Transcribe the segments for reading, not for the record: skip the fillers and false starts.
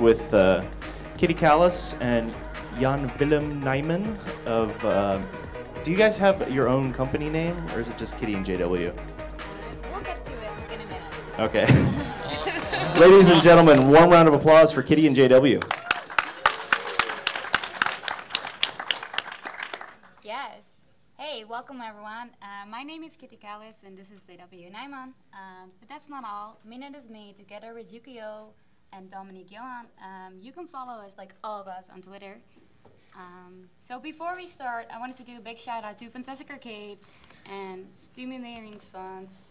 with Kitty Calis and Jan Willem Nijman of. Do you guys have your own company name, or is it just Kitty and JW? We'll get to it in a minute. Okay. Ladies and gentlemen, warm round of applause for Kitty and JW. Yes. Hey, welcome everyone. My name is Kitty Calis and this is JW Nijman. But that's not all. Minit is me together with Yukio and Dominique Johan. You can follow us, like all of us, on Twitter. So before we start, I wanted to do a big shout out to Fantastic Arcade and Simuleringsfonds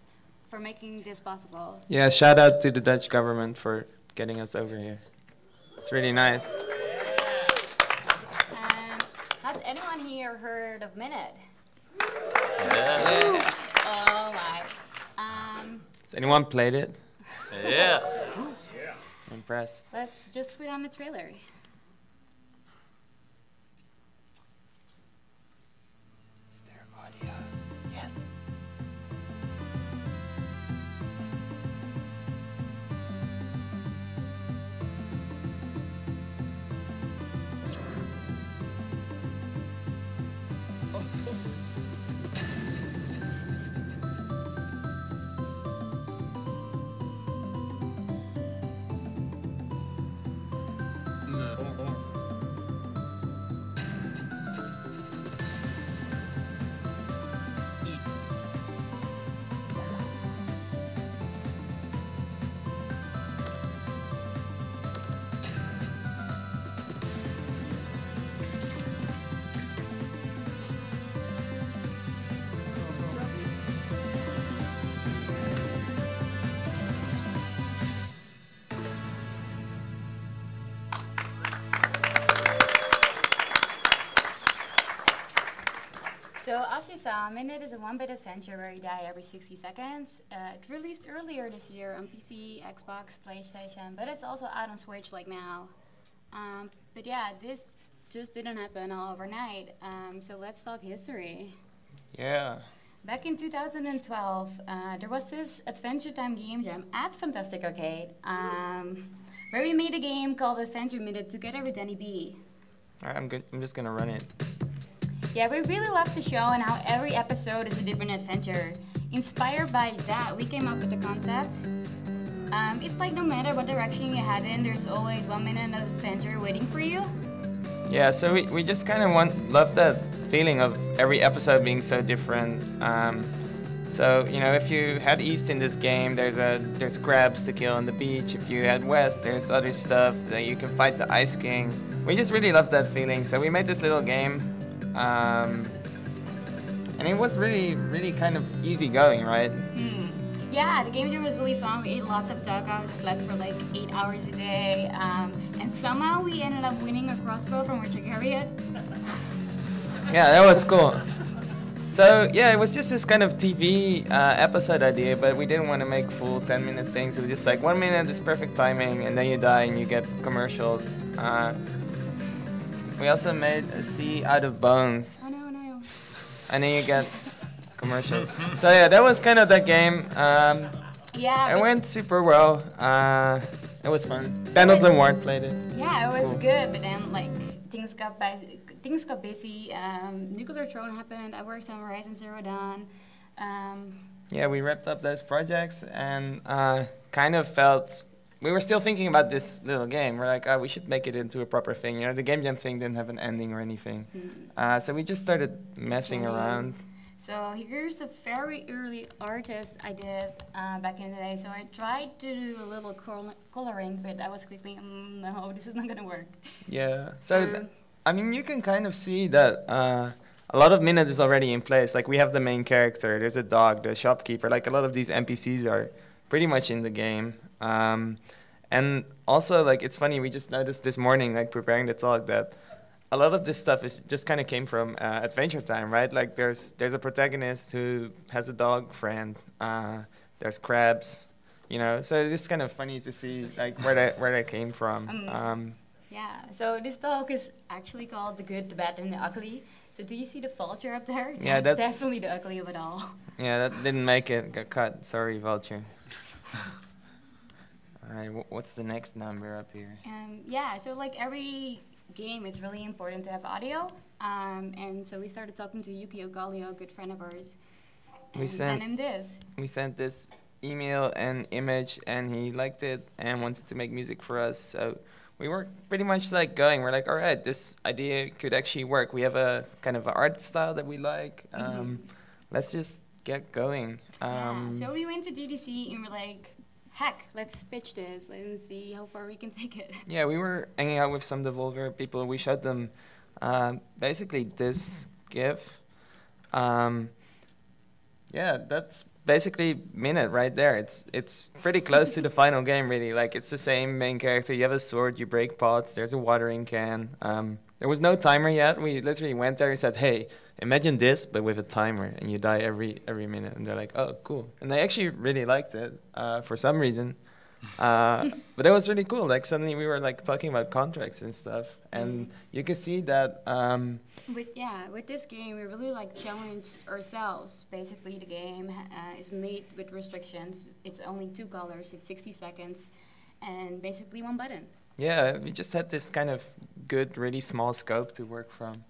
for making this possible. Yeah, shout out to the Dutch government for getting us over here. It's really nice. Has anyone here heard of Minit? Yeah. Oh my. Has anyone played it? Yeah. Impressed. Let's just put on the trailer. Yes. So as you saw, Minit is a one-bit adventure where you die every 60 seconds. It released earlier this year on PC, Xbox, PlayStation, but it's also out on Switch like now. But yeah, this just didn't happen all overnight. So let's talk history. Yeah. Back in 2012, there was this Adventure Time game jam at Fantastic Arcade, where we made a game called Adventure Minute together with Danny B. Alright, I'm good. I'm just gonna run it. Yeah, we really love the show and how every episode is a different adventure. Inspired by that, we came up with the concept. It's like no matter what direction you head in, there's always 1 minute of adventure waiting for you. Yeah, so we just kind of love that feeling of every episode being so different. So you know, if you head east in this game, there's crabs to kill on the beach. If you head west, there's other stuff that you can fight the Ice King. We just really love that feeling. So we made this little game. And it was really kind of easy going, right? Yeah, the game jam was really fun. We ate lots of tacos, slept for like 8 hours a day, and somehow we ended up winning a crossbow from Richard Harriet. Yeah, that was cool. So yeah, it was just this kind of TV episode idea, but we didn't want to make full 10-minute things. It was just like 1 minute is perfect timing, and then you die and you get commercials. We also made a sea out of bones. Oh no, no. And then you get commercials. So yeah, that was kind of that game. Yeah. It went super well. It was fun. Pendleton Ward played it. Yeah, it was cool. good, but then like things got busy. Nuclear Throne happened. I worked on Horizon Zero Dawn. Yeah, we wrapped up those projects and kind of felt. We were still thinking about this little game. We're like, oh, we should make it into a proper thing. You know, the Game Jam thing didn't have an ending or anything. So we just started messing around. So here's a very early artist I did back in the day. So I tried to do a little coloring, but I was quickly, no, this is not gonna work. Yeah. So, I mean, you can kind of see that a lot of Minute is already in place. Like, we have the main character. There's a dog, the shopkeeper. Like, a lot of these NPCs are pretty much in the game. And also, like, it's funny, we just noticed this morning, like, preparing the talk, that a lot of this stuff is just kind of came from Adventure Time, right? Like, there's a protagonist who has a dog friend. There's crabs, you know. So it's just kind of funny to see, like, where that came from. Yeah, so this talk is actually called The Good, the Bad, and the Ugly. So do you see the vulture up there? Yeah, that's definitely the ugly of it all. Yeah, that didn't make it. Got cut. Sorry, vulture. All right, what's the next number up here? Yeah, so like every game, it's really important to have audio. And so we started talking to Yukio Galio, a good friend of ours, and sent him this. We sent this email and image, and he liked it and wanted to make music for us. So we were pretty much like going. We're like, all right, this idea could actually work. We have a kind of art style that we like. Let's just get going. So we went to GDC and we're like, heck, let's pitch this and see how far we can take it. Yeah, we were hanging out with some Devolver people. We showed them basically this GIF. Yeah, that's basically Minit right there. It's pretty close to the final game, really. Like, it's the same main character. You have a sword, you break pots, there's a watering can. There was no timer yet. We literally went there and said, hey, imagine this, but with a timer, and you die every minute. And they're like, oh, cool. And they actually really liked it for some reason. But it was really cool. Like, suddenly we were like talking about contracts and stuff, and you can see that. With this game, we really like challenged ourselves. Basically, the game is made with restrictions. It's only 2 colors. It's 60 seconds, and basically 1 button. Yeah, we just had this kind of good, really small scope to work from.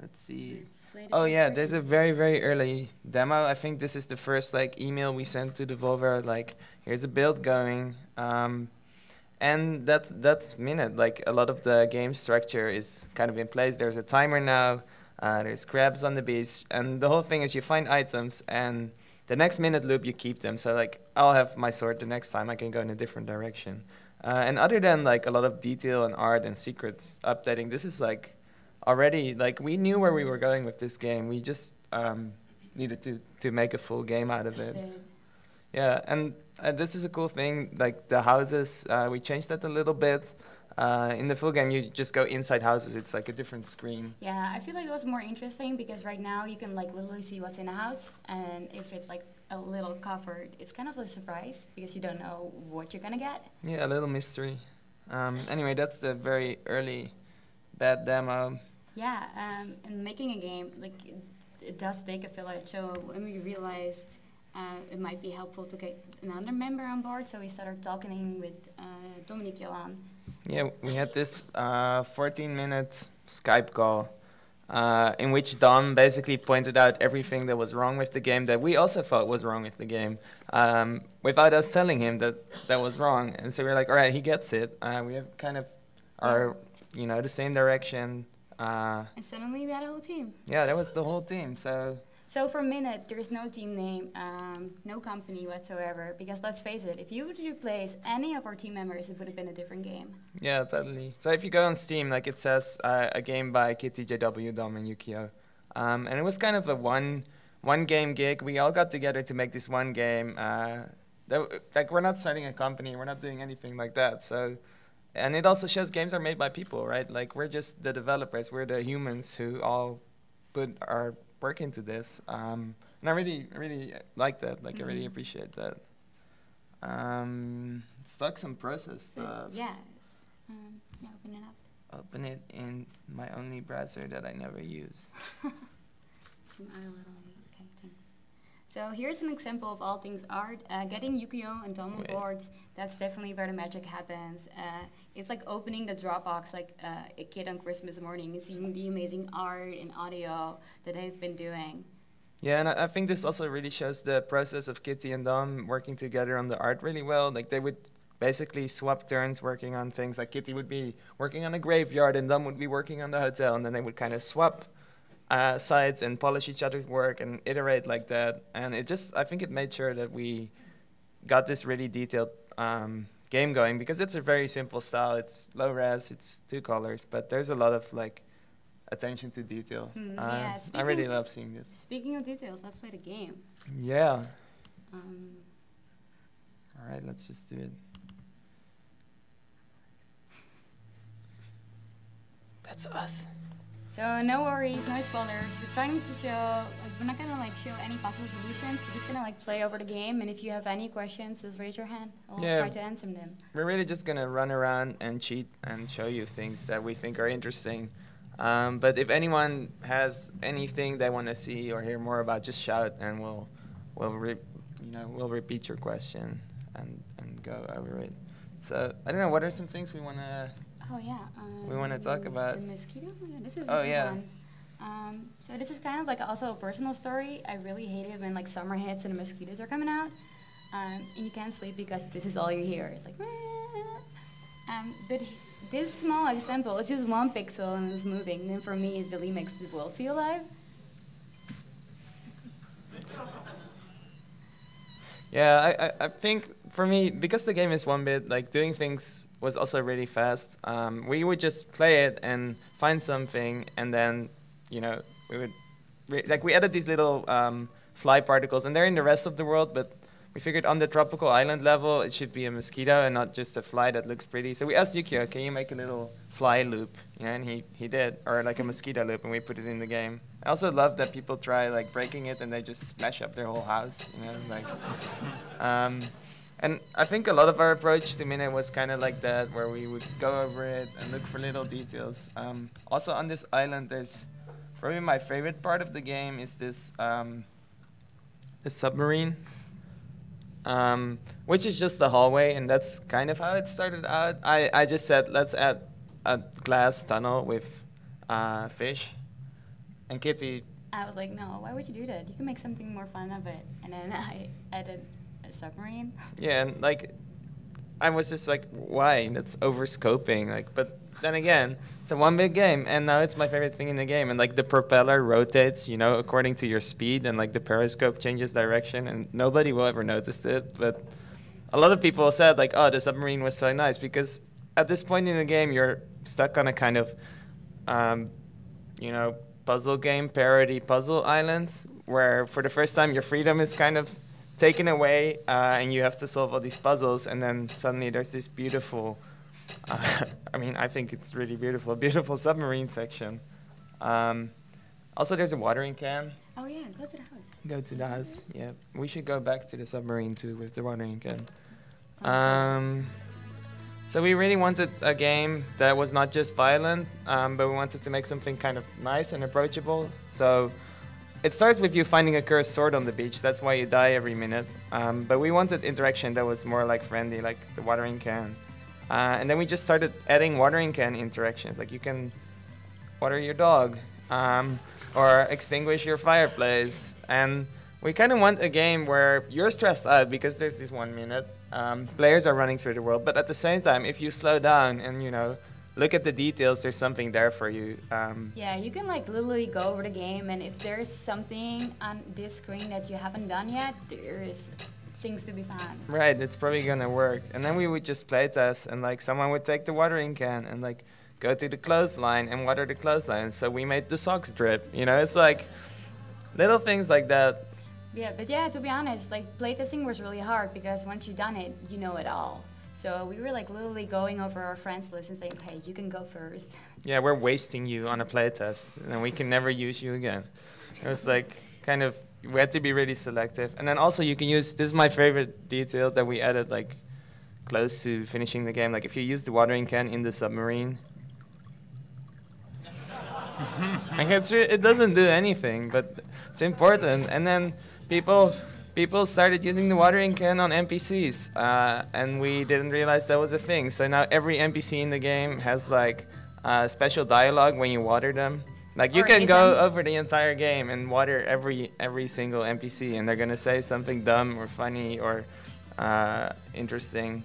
Let's see. Oh yeah, there's a very, very early demo. I think this is the first like email we sent to Devolver. Like, here's a build going, and that's Minit. Like, a lot of the game structure is kind of in place. There's a timer now. There's crabs on the beach, and the whole thing is you find items, and the next minute loop you keep them. So like, I'll have my sword the next time I can go in a different direction. And other than like a lot of detail and art and secrets updating, this is like already, like, we knew where we were going with this game. We just needed to make a full game out of it. Yeah, and this is a cool thing. Like, the houses, we changed that a little bit. In the full game, you just go inside houses. It's like a different screen. Yeah, I feel like it was more interesting because right now you can like literally see what's in a house, and if it's like a little covered, it's kind of a surprise because you don't know what you're gonna get. Yeah, a little mystery. Anyway, that's the very early bad demo. Yeah, and making a game, like, it does take a village. So when we realized it might be helpful to get another member on board, so we started talking with Dominique Johan. Yeah, we had this 14-minute Skype call in which Dom basically pointed out everything that was wrong with the game that we also thought was wrong with the game, without us telling him that that was wrong. And so we were like, all right, he gets it. We have kind of our, the same direction. And suddenly we had a whole team. Yeah, that was the whole team. So for Minit, there's no team name, no company whatsoever, because let's face it, if you would replace any of our team members, it would have been a different game. Yeah, totally. So if you go on Steam, like, it says a game by Kitty, JW, Dom, and Yukio. And it was kind of a one game gig. We all got together to make this one game. Like, we're not starting a company, we're not doing anything like that. So, and it also shows games are made by people, right? Like, we're just the developers, we're the humans who all put our work into this, and I really, really like that. Like, I really appreciate that. Stuck some process stuff. Yes. Yeah, open it up. Open it in my only browser that I never use. Some other little thing. So here's an example of all things art. Getting Yukio and Dom on board, that's definitely where the magic happens. It's like opening the Dropbox like a kid on Christmas morning and seeing the amazing art and audio that they've been doing. Yeah, and I think this also really shows the process of Kitty and Dom working together on the art really well. Like, they would basically swap turns working on things. Like, Kitty would be working on a graveyard and Dom would be working on the hotel, and then they would kind of swap sides and polish each other's work and iterate like that. And it just, I think it made sure that we got this really detailed game going, because it's a very simple style. It's low res, it's 2 colors, but there's a lot of like attention to detail. Yeah, I really love seeing this. Speaking of details, let's play the game. Yeah. All right, let's just do it. That's us. So no worries, no spoilers. We're trying to show, like, we're not gonna like show any puzzle solutions. We're just gonna like play over the game, and if you have any questions, just raise your hand. I'll try to answer them. We're really just gonna run around and cheat and show you things that we think are interesting. But if anyone has anything they want to see or hear more about, just shout, and we'll repeat your question and go over it. So I don't know. What are some things we wanna Oh yeah. we wanna talk about? The mosquito. Yeah, this is Oh, a good yeah. one. So this is kind of like also a personal story. I really hate it when like summer hits and the mosquitoes are coming out, and you can't sleep because this is all you hear. It's like. But this small example, it's just 1 pixel and it's moving. And for me, it really makes the world feel alive. Yeah, I think for me, because the game is 1-bit, like doing things was also really fast. We would just play it and find something, and then, you know, we would, we added these little fly particles, and they're in the rest of the world, but we figured on the tropical island level, it should be a mosquito and not just a fly that looks pretty. So we asked Yukio, can you make a little fly loop? You know, and he did, or like a mosquito loop, and we put it in the game. I also love that people try like breaking it and they just smash up their whole house, you know, like. And I think a lot of our approach to Minit was kind of like that, where we would go over it and look for little details. Also on this island, there's probably my favorite part of the game is this the submarine. Which is just the hallway, and that's kind of how it started out. I just said, let's add a glass tunnel with fish. And Kitty... I was like, no, why would you do that? You can make something more fun of it. And then I added a submarine. Yeah, and like, I was just like, why? That's over-scoping. Like, but then again, it's a 1-bit game, and now it's my favorite thing in the game. And like, the propeller rotates, you know, according to your speed, and like the periscope changes direction, and nobody will ever notice it. But a lot of people said like, oh, the submarine was so nice, because at this point in the game, you're stuck on a kind of, you know, puzzle game parody puzzle island, where for the first time your freedom is kind of taken away, and you have to solve all these puzzles, and then suddenly there's this beautiful, I mean, I think it's really beautiful submarine section. Also, there's a watering can. Oh yeah, go to the house. Go to the house, yeah. We should go back to the submarine too with the watering can. So we really wanted a game that was not just violent, but we wanted to make something kind of nice and approachable. So it starts with you finding a cursed sword on the beach. That's why you die every minute. But we wanted interaction that was more like friendly, like the watering can. And then we just started adding watering can interactions. Like you can water your dog, or extinguish your fireplace. And we kind of want a game where you're stressed out because there's this 1 minute. Players are running through the world, but at the same time, if you slow down and, you know, look at the details, there's something there for you. Yeah, you can like literally go over the game, and if there's something on this screen that you haven't done yet, there is things to be found. Right, it's probably gonna work. And then we would just play test, and like someone would take the watering can and like go to the clothesline and water the clothesline. So we made the socks drip. You know, it's like little things like that. Yeah, but yeah, to be honest, like playtesting was really hard because once you've done it, you know it all. So we were like literally going over our friends list and saying, hey, you can go first. Yeah, we're wasting you on a playtest, and we can never use you again. It was like kind of, we had to be really selective. And then also you can use, this is my favorite detail that we added like close to finishing the game. Like if you use the watering can in the submarine, like it doesn't do anything, but it's important. And then people started using the watering can on NPCs, and we didn't realize that was a thing. So now every NPC in the game has like special dialogue when you water them. Like you can go over the entire game and water every single NPC, and they're gonna say something dumb or funny or interesting.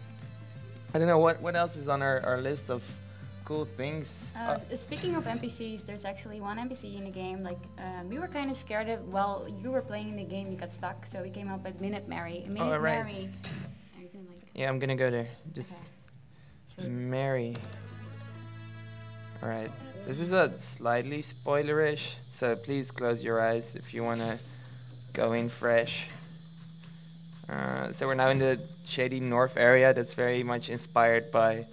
I don't know what else is on our list of cool things. Speaking of NPCs, there's actually one NPC in the game. Like we were kind of scared of. While you were playing in the game, you got stuck, so we came up with Minit Mary. Minit Mary. Yeah, I'm gonna go there. Just okay. Mary. All right. This is a slightly spoilerish, so please close your eyes if you wanna go in fresh. So we're now in the shady north area that's very much inspired by,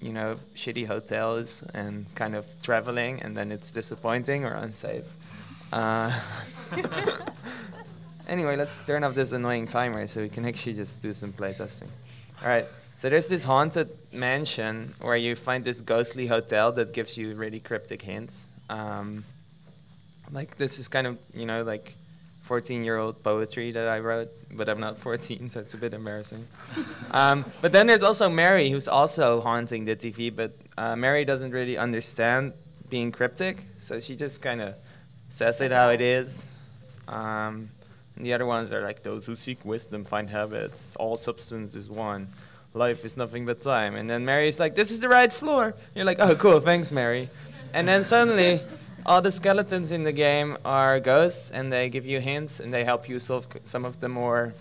you know, shitty hotels and kind of traveling, and then it's disappointing or unsafe. Anyway, let's turn off this annoying timer so we can actually just do some playtesting. All right. So there's this haunted mansion where you find this ghostly hotel that gives you really cryptic hints. Like this is kind of, you know, like 14-year-old poetry that I wrote, but I'm not 14, so it's a bit embarrassing. But then there's also Mary, who's also haunting the TV, but Mary doesn't really understand being cryptic, so she just kind of says it how it is. And the other ones are like, those who seek wisdom find habits, all substance is one, life is nothing but time. And then Mary's like, this is the right floor. You're like, oh, cool, thanks, Mary. And then suddenly, all the skeletons in the game are ghosts, and they give you hints, and they help you solve some of the more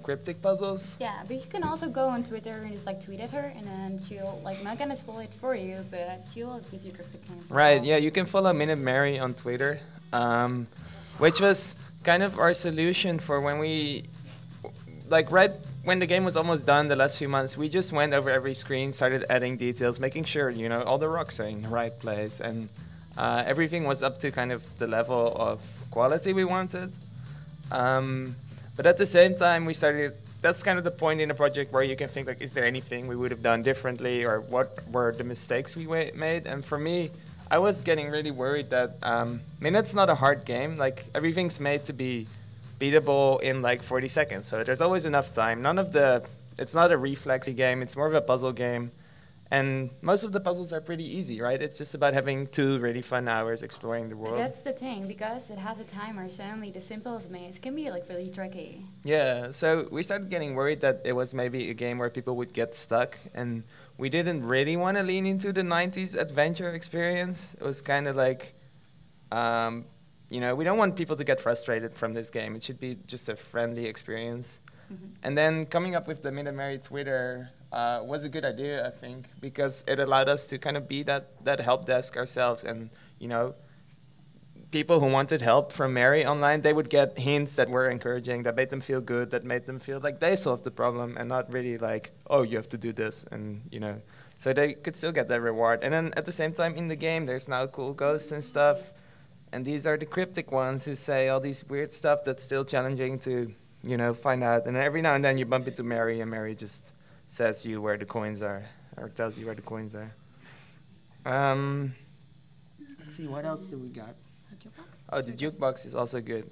cryptic puzzles. Yeah, but you can also go on Twitter and just like tweet at her, and then she'll like not gonna spoil it for you, but she'll give you cryptic hints. Right, yeah, you can follow Minit Mary on Twitter, which was kind of our solution for when we, like right when the game was almost done the last few months, we just went over every screen, started adding details, making sure, you know, all the rocks are in the right place, and everything was up to kind of the level of quality we wanted. But at the same time, we started, that's kind of the point in a project where you can think like, is there anything we would have done differently, or what were the mistakes we made? And for me, I was getting really worried that, Minit's not a hard game. Like, everything's made to be beatable in like 40 seconds. So there's always enough time. It's not a reflexy game, it's more of a puzzle game. And most of the puzzles are pretty easy, right? It's just about having 2 really fun hours exploring the world. That's the thing, because it has a timer, suddenly the simplest maze can be like really tricky. Yeah, so we started getting worried that it was maybe a game where people would get stuck, and we didn't really want to lean into the 90s adventure experience. It was kind of like, you know, we don't want people to get frustrated from this game. It should be just a friendly experience. Mm-hmm. And then coming up with the Minit Mary Twitter was a good idea, I think, because it allowed us to kind of be that help desk ourselves. And, you know, people who wanted help from Mary online, they would get hints that were encouraging, that made them feel good, that made them feel like they solved the problem, and not really like, oh, you have to do this, and, you know. So they could still get that reward. And then at the same time in the game, there's now cool ghosts and stuff. And these are the cryptic ones who say all these weird stuff that's still challenging to, you know, find out. And every now and then you bump into Mary, and Mary just says you where the coins are, or tells you where the coins are. Let's see, what else do we got? Oh, the jukebox is also good.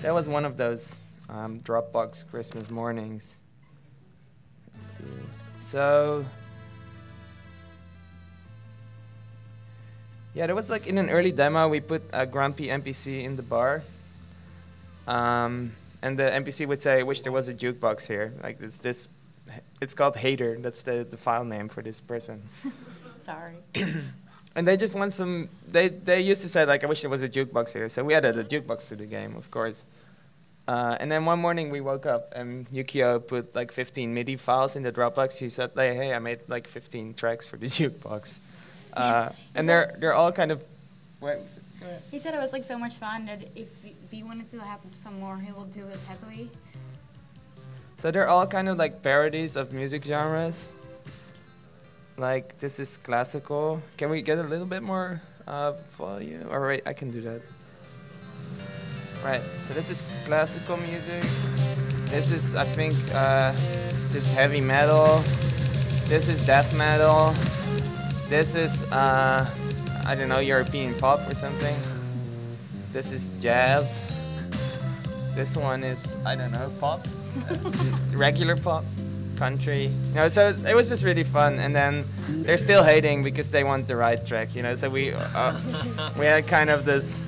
That was one of those Dropbox Christmas mornings. Let's see. So, yeah, there was like in an early demo, we put a grumpy NPC in the bar. And the NPC would say, I wish there was a jukebox here. Like it's called Hater. That's the file name for this person. Sorry. And they just want some, they used to say like, I wish there was a jukebox here. So we added a jukebox to the game, of course. And then one morning we woke up and Yukio put like 15 MIDI files in the Dropbox. He said, like, hey, I made like 15 tracks for the jukebox. And they're all kind of, He said it was like so much fun that if we wanted to have some more, he will do it happily. So they're all kind of like parodies of music genres. Like, this is classical. Can we get a little bit more volume? Or wait, I can do that. Right, so this is classical music. This is, I think, just heavy metal. This is death metal. This is, I don't know, European pop or something. This is jazz. This one is, I don't know, pop. Regular pop, country. You know, so it was just really fun. And then they're still hating because they want the right track, you know. So we had kind of this.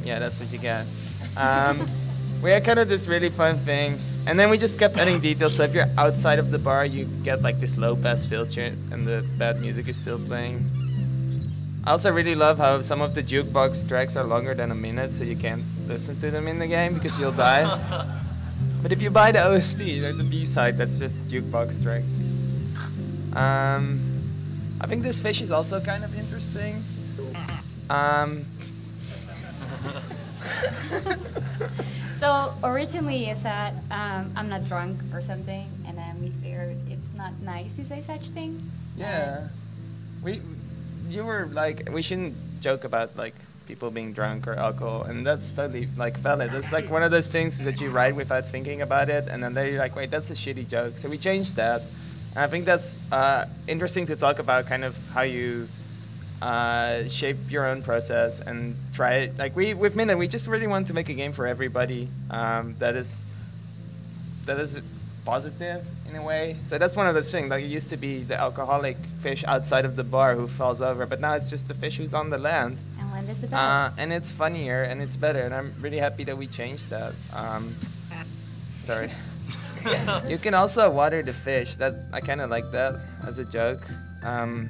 Yeah, that's what you get. We had kind of this really fun thing. And then we just kept adding details. So if you're outside of the bar, you get like this low pass filter and the bad music is still playing. I also really love how some of the jukebox tracks are longer than a minute, so you can't listen to them in the game because you'll die. But if you buy the OST, there's a B-side that's just jukebox tracks. I think this fish is also kind of interesting. So originally you said, I'm not drunk or something, and then we figured it's not nice to say such things. Yeah. You were like, we shouldn't joke about like people being drunk or alcohol, and that's totally like valid. It's like one of those things that you write without thinking about it, and then they're like, wait, that's a shitty joke. So we changed that. And I think that's interesting to talk about, kind of how you shape your own process and try it. Like with Minit, we just really want to make a game for everybody that is positive in a way. So that's one of those things. Like it used to be the alcoholic fish outside of the bar who falls over, but now it's just the fish who's on the land. And land is the best. And it's funnier and it's better, and I'm really happy that we changed that. Sorry. You can also water the fish. That I kind of like that as a joke. And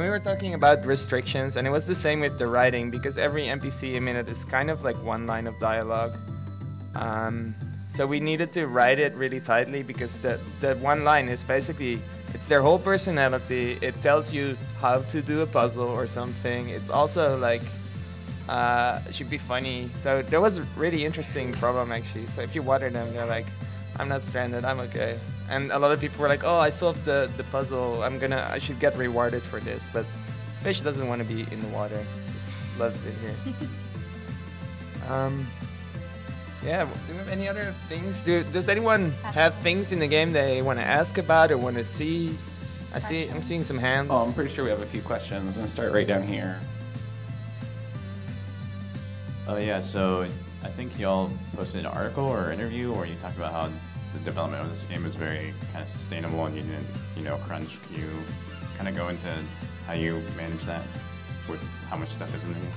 we were talking about restrictions, and it was the same with the writing, because every NPC in Minit is kind of like one line of dialogue. So we needed to write it really tightly, because that one line is basically, it's their whole personality. It tells you how to do a puzzle or something. It's also like, it should be funny. So there was a really interesting problem actually. So if you water them, they're like, I'm not stranded, I'm okay. And a lot of people were like, oh, I solved the puzzle, I should get rewarded for this. But fish doesn't want to be in the water, just loves it here. Yeah, do we have any other things? Does anyone have things in the game they want to ask about or want to see? I'm seeing some hands. Oh, I'm pretty sure we have a few questions. I'm going to start right down here. Oh yeah, so I think y'all posted an article or interview where you talked about how the development of this game is very kind of sustainable and you didn't, crunch. Can you kind of go into how you manage that with how much stuff is in the game?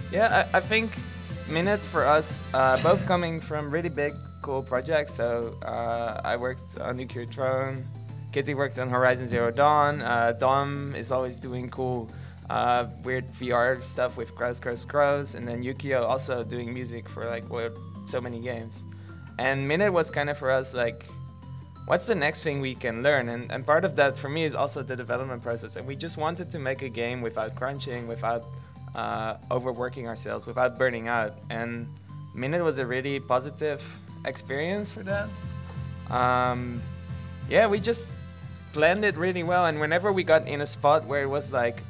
Yeah, I think Minit for us, both coming from really big, cool projects. So I worked on Nuclear Throne, Kitty worked on Horizon Zero Dawn, Dom is always doing cool, weird VR stuff with Crows, and then Yukio also doing music for so many games. And Minit was kind of for us like, what's the next thing we can learn? And part of that for me is also the development process. And we just wanted to make a game without crunching, without overworking ourselves, without burning out. And Minit was a really positive experience for that. Yeah, we just planned it really well. And whenever we got in a spot where it was like,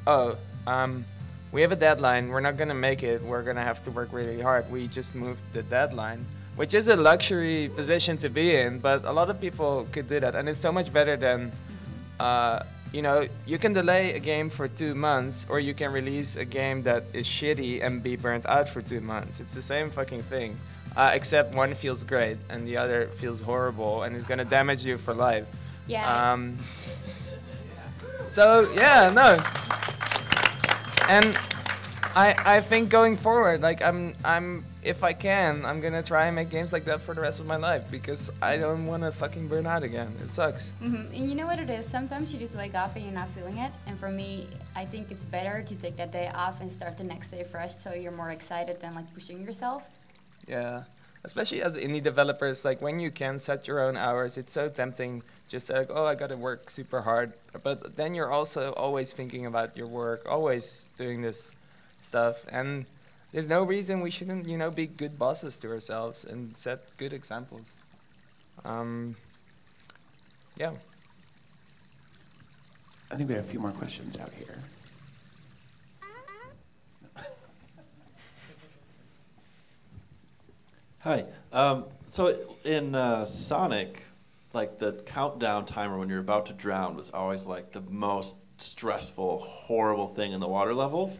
we have a deadline, we're not gonna make it, we're gonna have to work really hard, we just moved the deadline, which is a luxury position to be in, but a lot of people could do that. And it's so much better than you can delay a game for 2 months, or you can release a game that is shitty and be burnt out for 2 months. It's the same fucking thing, except one feels great and the other feels horrible and is gonna damage you for life. Yeah. So yeah, no. And I think going forward, like if I can, I'm gonna try and make games like that for the rest of my life, because I don't want to fucking burn out again. It sucks. And you know what it is? Sometimes you just wake up and you're not feeling it. And for me, I think it's better to take that day off and start the next day fresh, so you're more excited than like pushing yourself. Yeah, especially as indie developers, like when you can set your own hours, it's so tempting just like, oh, I gotta work super hard. But then you're also always thinking about your work, always doing this stuff. And there's no reason we shouldn't, be good bosses to ourselves and set good examples. Yeah. I think we have a few more questions out here. Hi. So in Sonic, like the countdown timer when you're about to drown was always like the most stressful, horrible thing in the water levels.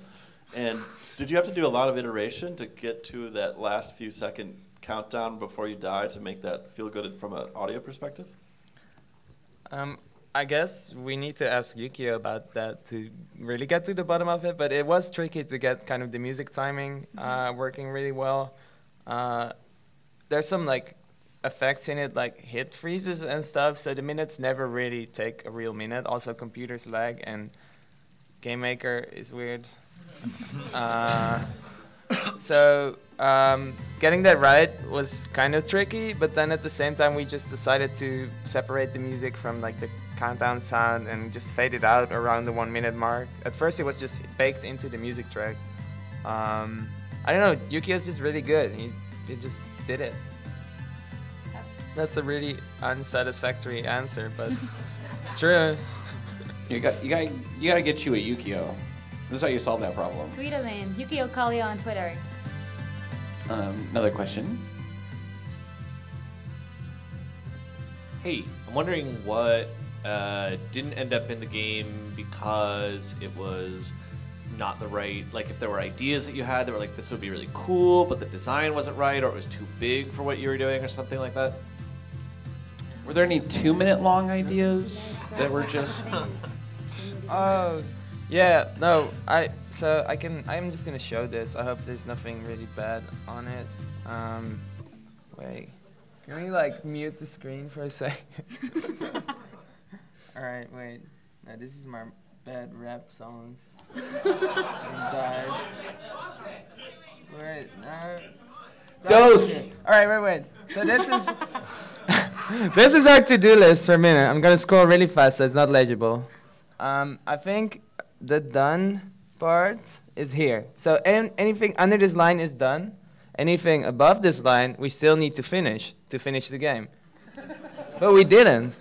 And did you have to do a lot of iteration to get to that last few second countdown before you die to make that feel good from an audio perspective? I guess we need to ask Yukio about that to really get to the bottom of it, but it was tricky to get kind of the music timing working really well. There's some effects in it, like hit freezes and stuff, so the minutes never really take a real minute. Also, computers lag, and Game Maker is weird. So getting that right was kind of tricky, but then at the same time we just decided to separate the music from the countdown sound and just fade it out around the 1 minute mark. At first it was just baked into the music track. I don't know, Yukio's just really good. He just did it. That's a really unsatisfactory answer, but it's true. You gotta get you a Yukio. This is how you solve that problem. Tweet him in. Yukio Kallio on Twitter. Another question. Hey, I'm wondering what didn't end up in the game because it was not the right, like if there were ideas that you had that were like, this would be really cool, but the design wasn't right, or it was too big for what you were doing or something like that? Were there any 2-minute long ideas that were just... Oh, yeah, no, I'm just gonna show this. I hope there's nothing really bad on it. Wait, can we like mute the screen for a second? All right, wait, no, this is my bad rap songs. Died. Wait, no. Dose! All right, wait. So this is, this is our to-do list for a minute. I'm gonna scroll really fast so it's not legible. I think the done part is here. So anything under this line is done. Anything above this line, we still need to finish the game. But we didn't.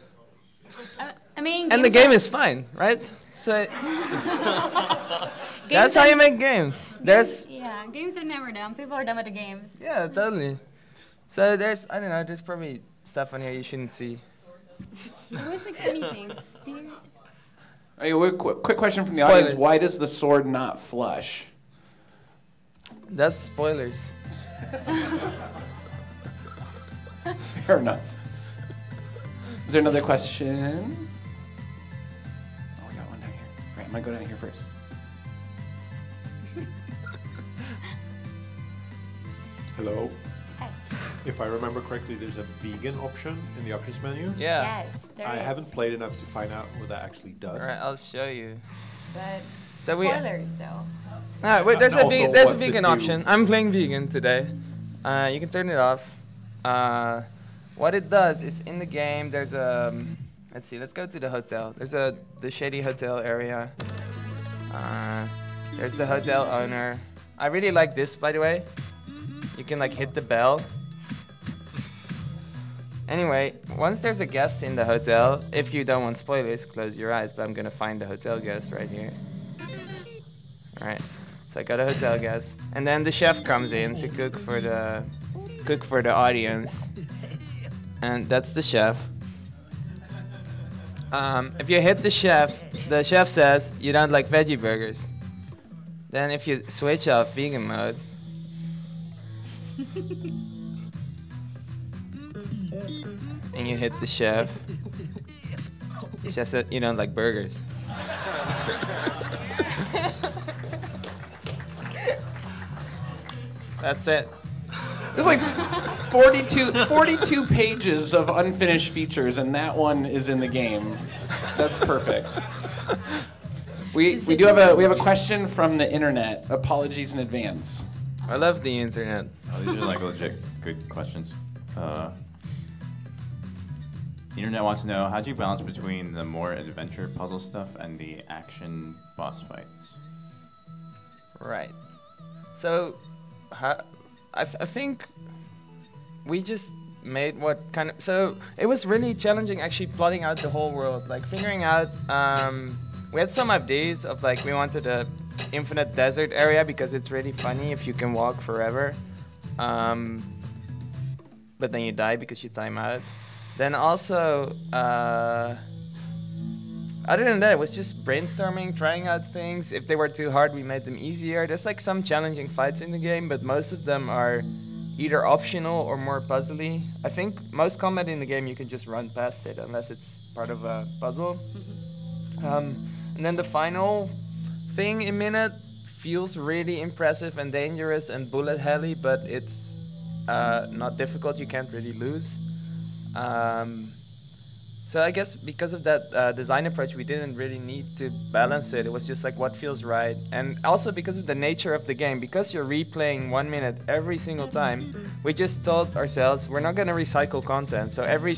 I mean, and the game is fine, right? So that's how you make games. Games are never done. People are done with the games. Yeah, totally. So there's, I don't know, there's probably stuff on here you shouldn't see. Where's the funny things? Okay, quick question from the Spoilers. audience. Why does the sword not flush? That's spoilers. Fair enough. Is there another question? Oh, we got one down here. Right, I'm gonna go down here first. Hello. Hi. If I remember correctly, there's a vegan option in the options menu. Yeah. Yes, there I is. haven't played enough to find out what that actually does. All right, I'll show you. But So we. spoilers, though. Wait, there's And also, there's a what's it vegan do? option. I'm playing vegan today. You can turn it off. What it does is in the game there's a. Let's see. Let's go to the hotel. There's the shady hotel area. There's the hotel owner. I really like this, by the way. You can like hit the bell. Anyway, once there's a guest in the hotel, if you don't want spoilers, close your eyes. But I'm gonna find the hotel guest right here. All right. So I got a hotel guest, and then the chef comes in to cook for the audience, and that's the chef. If you hit the chef says you don't like veggie burgers. Then if you switch off vegan mode, and you hit the chef said you don't like burgers. That's it. There's like 42 pages of unfinished features, and that one is in the game. That's perfect. We have a question from the internet. Apologies in advance. I love the internet. Oh, these are like legit good questions. The internet wants to know, how do you balance between the more adventure puzzle stuff and the action boss fights? Right. So, I think we just made what kind of... So, it was really challenging actually plotting out the whole world. Like, figuring out... we had some ideas of, like, we wanted a infinite desert area because it's really funny if you can walk forever. But then you die because you time out. Then also... other than that, it was just brainstorming, trying out things. If they were too hard, we made them easier. There's like some challenging fights in the game, but most of them are either optional or more puzzly. I think most combat in the game, you can just run past it unless it's part of a puzzle. And then the final thing in Minit feels really impressive and dangerous and bullet helly, but it's not difficult. You can't really lose. So I guess because of that design approach, we didn't really need to balance it. It was just like what feels right. And also because of the nature of the game, because you're replaying 1 minute every single time, we just told ourselves we're not going to recycle content. So every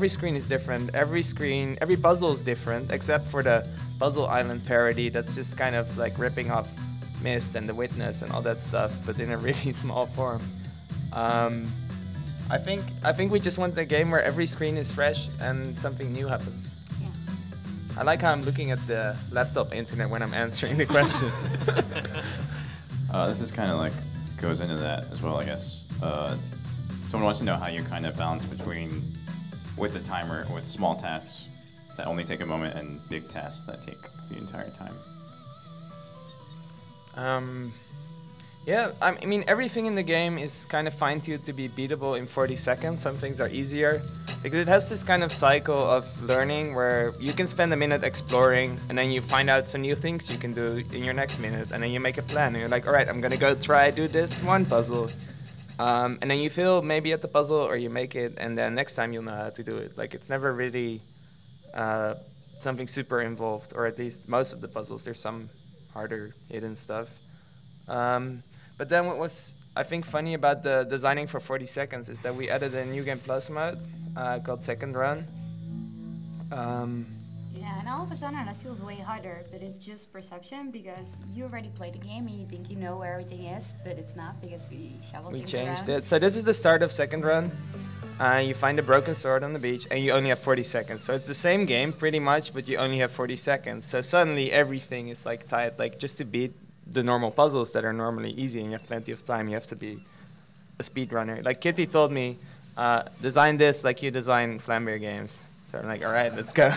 screen is different. Every puzzle is different, except for the Puzzle Island parody that's just kind of like ripping off Myst and The Witness and all that stuff, but in a really small form. I think we just want a game where every screen is fresh and something new happens. Yeah. I like how I'm looking at the laptop internet when I'm answering the question. This is kind of like goes into that as well, I guess. Someone wants to know how you kind of balance between with the timer, with small tasks, that only take a moment and big tasks that take the entire time? Yeah, I mean, everything in the game is kind of fine-tuned to be beatable in 40 seconds. Some things are easier, because it has this kind of cycle of learning where you can spend a minute exploring, and then you find out some new things you can do in your next minute, and then you make a plan, and you're like, all right, I'm gonna go try do this one puzzle. And then you fail maybe at the puzzle, or you make it, and then next time you'll know how to do it. Like, it's never really something super involved, or at least most of the puzzles. There's some harder hidden stuff. But then what was, I think, funny about the designing for 40 seconds is that we added a New Game Plus mode called Second Run. Yeah, and all of a sudden that feels way harder, but it's just perception because you already played the game and you think you know where everything is, but it's not because we shoveled We things changed around. it. So this is the start of Second Run. You find a broken sword on the beach, and you only have 40 seconds. So it's the same game, pretty much, but you only have 40 seconds. So suddenly everything is like tight, like just to beat the normal puzzles that are normally easy and you have plenty of time, you have to be a speedrunner. Like Kitty told me, design this like you design Flambeer games. So I'm like, all right, let's go.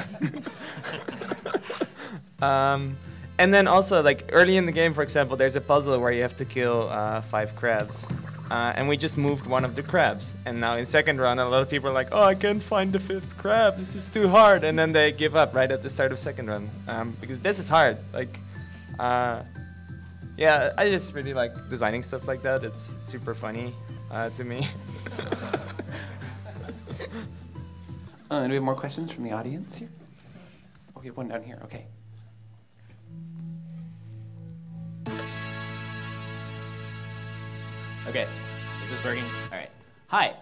And then also, like early in the game, for example, there's a puzzle where you have to kill 5 crabs. And we just moved one of the crabs. And now in Second Run, a lot of people are like, oh, I can't find the 5th crab. This is too hard. And then they give up right at the start of Second Run. Because this is hard. Like, yeah, I just really like designing stuff like that. It's super funny to me. Do we have more questions from the audience here? Okay, one down here. Okay. Okay, is this working? All right. Hi.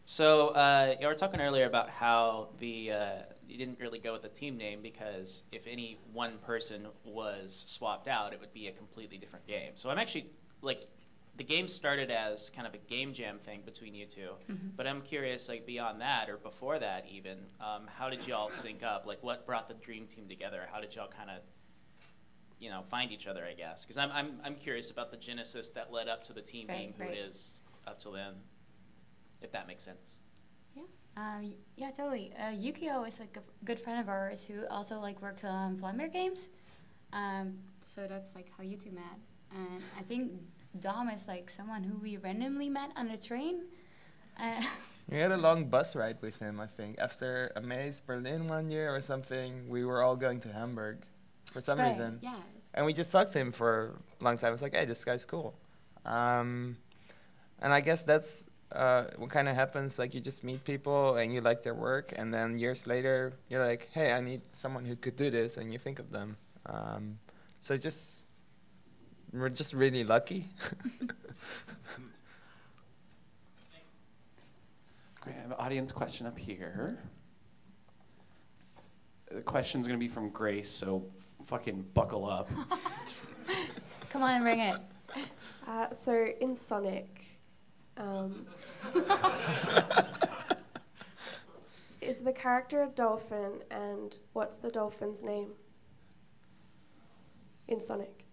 So you were talking earlier about how you didn't really go with the team name because if any one person was swapped out, it would be a completely different game. So I'm actually, like, the game started as kind of a game jam thing between you two, but I'm curious, like, beyond that or before that even, how did y'all sync up? Like, what brought the dream team together? How did y'all kind of, you know, find each other, I guess? Because I'm curious about the genesis that led up to the team being who it is up till then, if that makes sense. Yeah, totally. Yukio is like a good friend of ours who also like works on Flambeer games. So that's like how you two met. And I think Dom is like someone who we randomly met on a train. We had a long bus ride with him, I think. After a Maze Berlin one year or something, we were all going to Hamburg for some reason. Yes. And we just talked to him for a long time. I was like, hey, this guy's cool. And I guess that's what kind of happens. Like, you just meet people and you like their work, and then years later, you're like, hey, I need someone who could do this, and you think of them. So we're just really lucky. Great, I have an audience question up here. The question's gonna be from Grace, so fucking buckle up. Come on, bring it. So in Sonic, is the character a dolphin, and what's the dolphin's name in Sonic?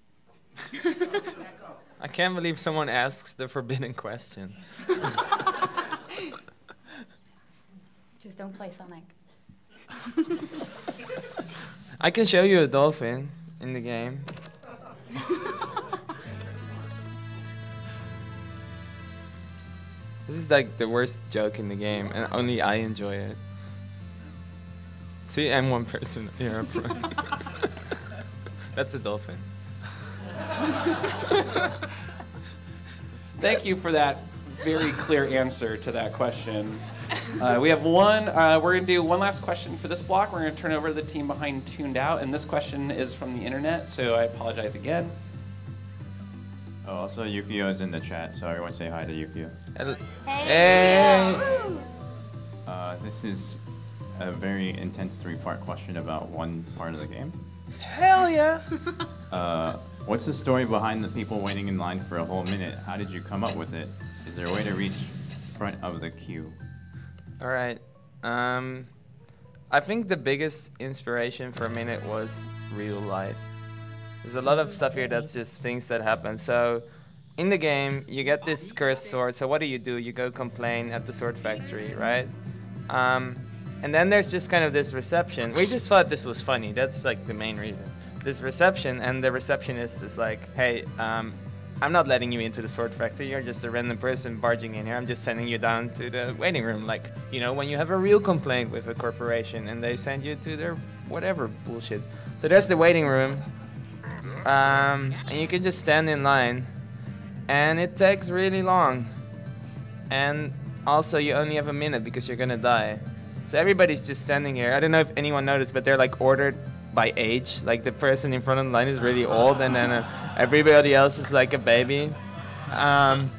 I can't believe someone asks the forbidden question. Just don't play Sonic. I can show you a dolphin in the game. This is like the worst joke in the game, and only I enjoy it. See, I'm one person here up front. That's a dolphin. Thank you for that very clear answer to that question. We have one, we're gonna do one last question for this block. We're gonna turn over to the team behind Tuned Out, and this question is from the internet, so I apologize again. Oh, also Yukio is in the chat, so everyone say hi to Yukio. Hey! This is a very intense 3-part question about one part of the game. Hell yeah! What's the story behind the people waiting in line for a whole minute? How did you come up with it? Is there a way to reach front of the queue? All right. I think the biggest inspiration for Minit was real life. There's a lot of stuff here that's just things that happen. So in the game, you get this cursed sword. So what do? You go complain at the sword factory, right? And then there's just kind of this reception. We just thought this was funny. That's like the main reason. This reception, and the receptionist is like, hey, I'm not letting you into the sword factory. You're just a random person barging in here. I'm just sending you down to the waiting room. Like, you know, when you have a real complaint with a corporation and they send you to their whatever bullshit. So there's the waiting room. And you can just stand in line. And it takes really long. And also you only have a minute because you're gonna die. So everybody's just standing here. I don't know if anyone noticed, but they're like ordered by age. Like the person in front of the line is really old, and then everybody else is like a baby. And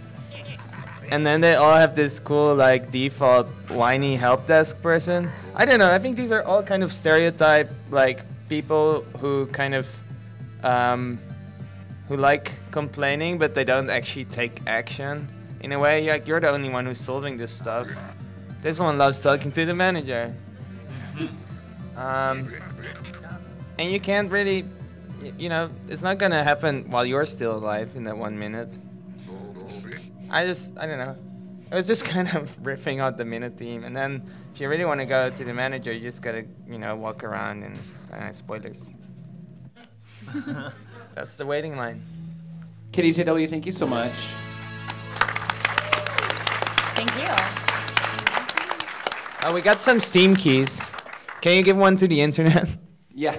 then they all have this cool like default whiny help desk person. I don't know. I think these are all kind of stereotype like people who kind of who like complaining, but they don't actually take action. In a way, like you're the only one who's solving this stuff. This one loves talking to the manager. And you can't really, you know, it's not gonna happen while you're still alive in that 1 minute. I don't know. I was just kind of riffing out the Minit theme. And then if you really want to go to the manager, you just gotta, you know, walk around and spoilers. That's the waiting line. Kitty JW, thank you so much. Thank you. Oh, we got some Steam keys. Can you give one to the internet? Yeah.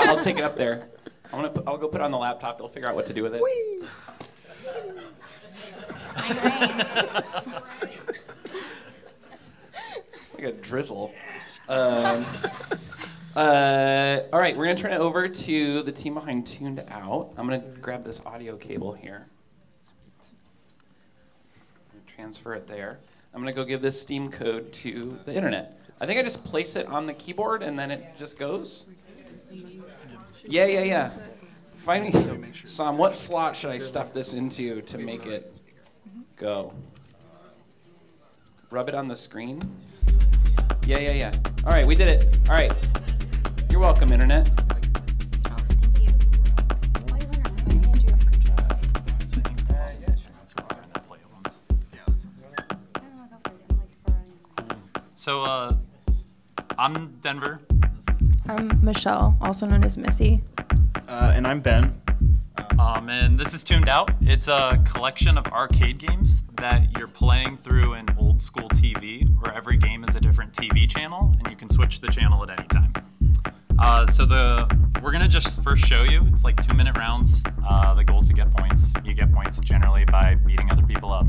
I'll take it up there. I'll go put it on the laptop. They'll figure out what to do with it. Whee! Like a drizzle. All right, we're gonna turn it over to the team behind Tuned Out. I'm gonna grab this audio cable here. Transfer it there. I'm gonna go give this Steam code to the internet. I think I just place it on the keyboard and then it just goes. Yeah. Find me, Sam, what slot should I stuff this into to make it go? Rub it on the screen? Yeah. All right, we did it. All right. You're welcome, internet. So, I'm Denver. I'm Michelle, also known as Missy. And I'm Ben. And this is Tuned Out. It's a collection of arcade games that you're playing through an old school TV, where every game is a different TV channel, and you can switch the channel at any time. We're gonna just first show you. It's like 2-minute rounds. The goal is to get points. You get points generally by beating other people up.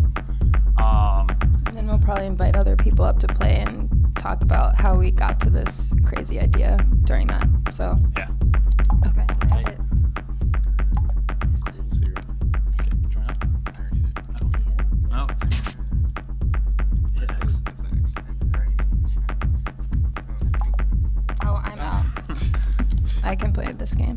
And then we'll probably invite other people up to play and talk about how we got to this crazy idea during that. So yeah. Okay. Oh, I'm out. I can play this game.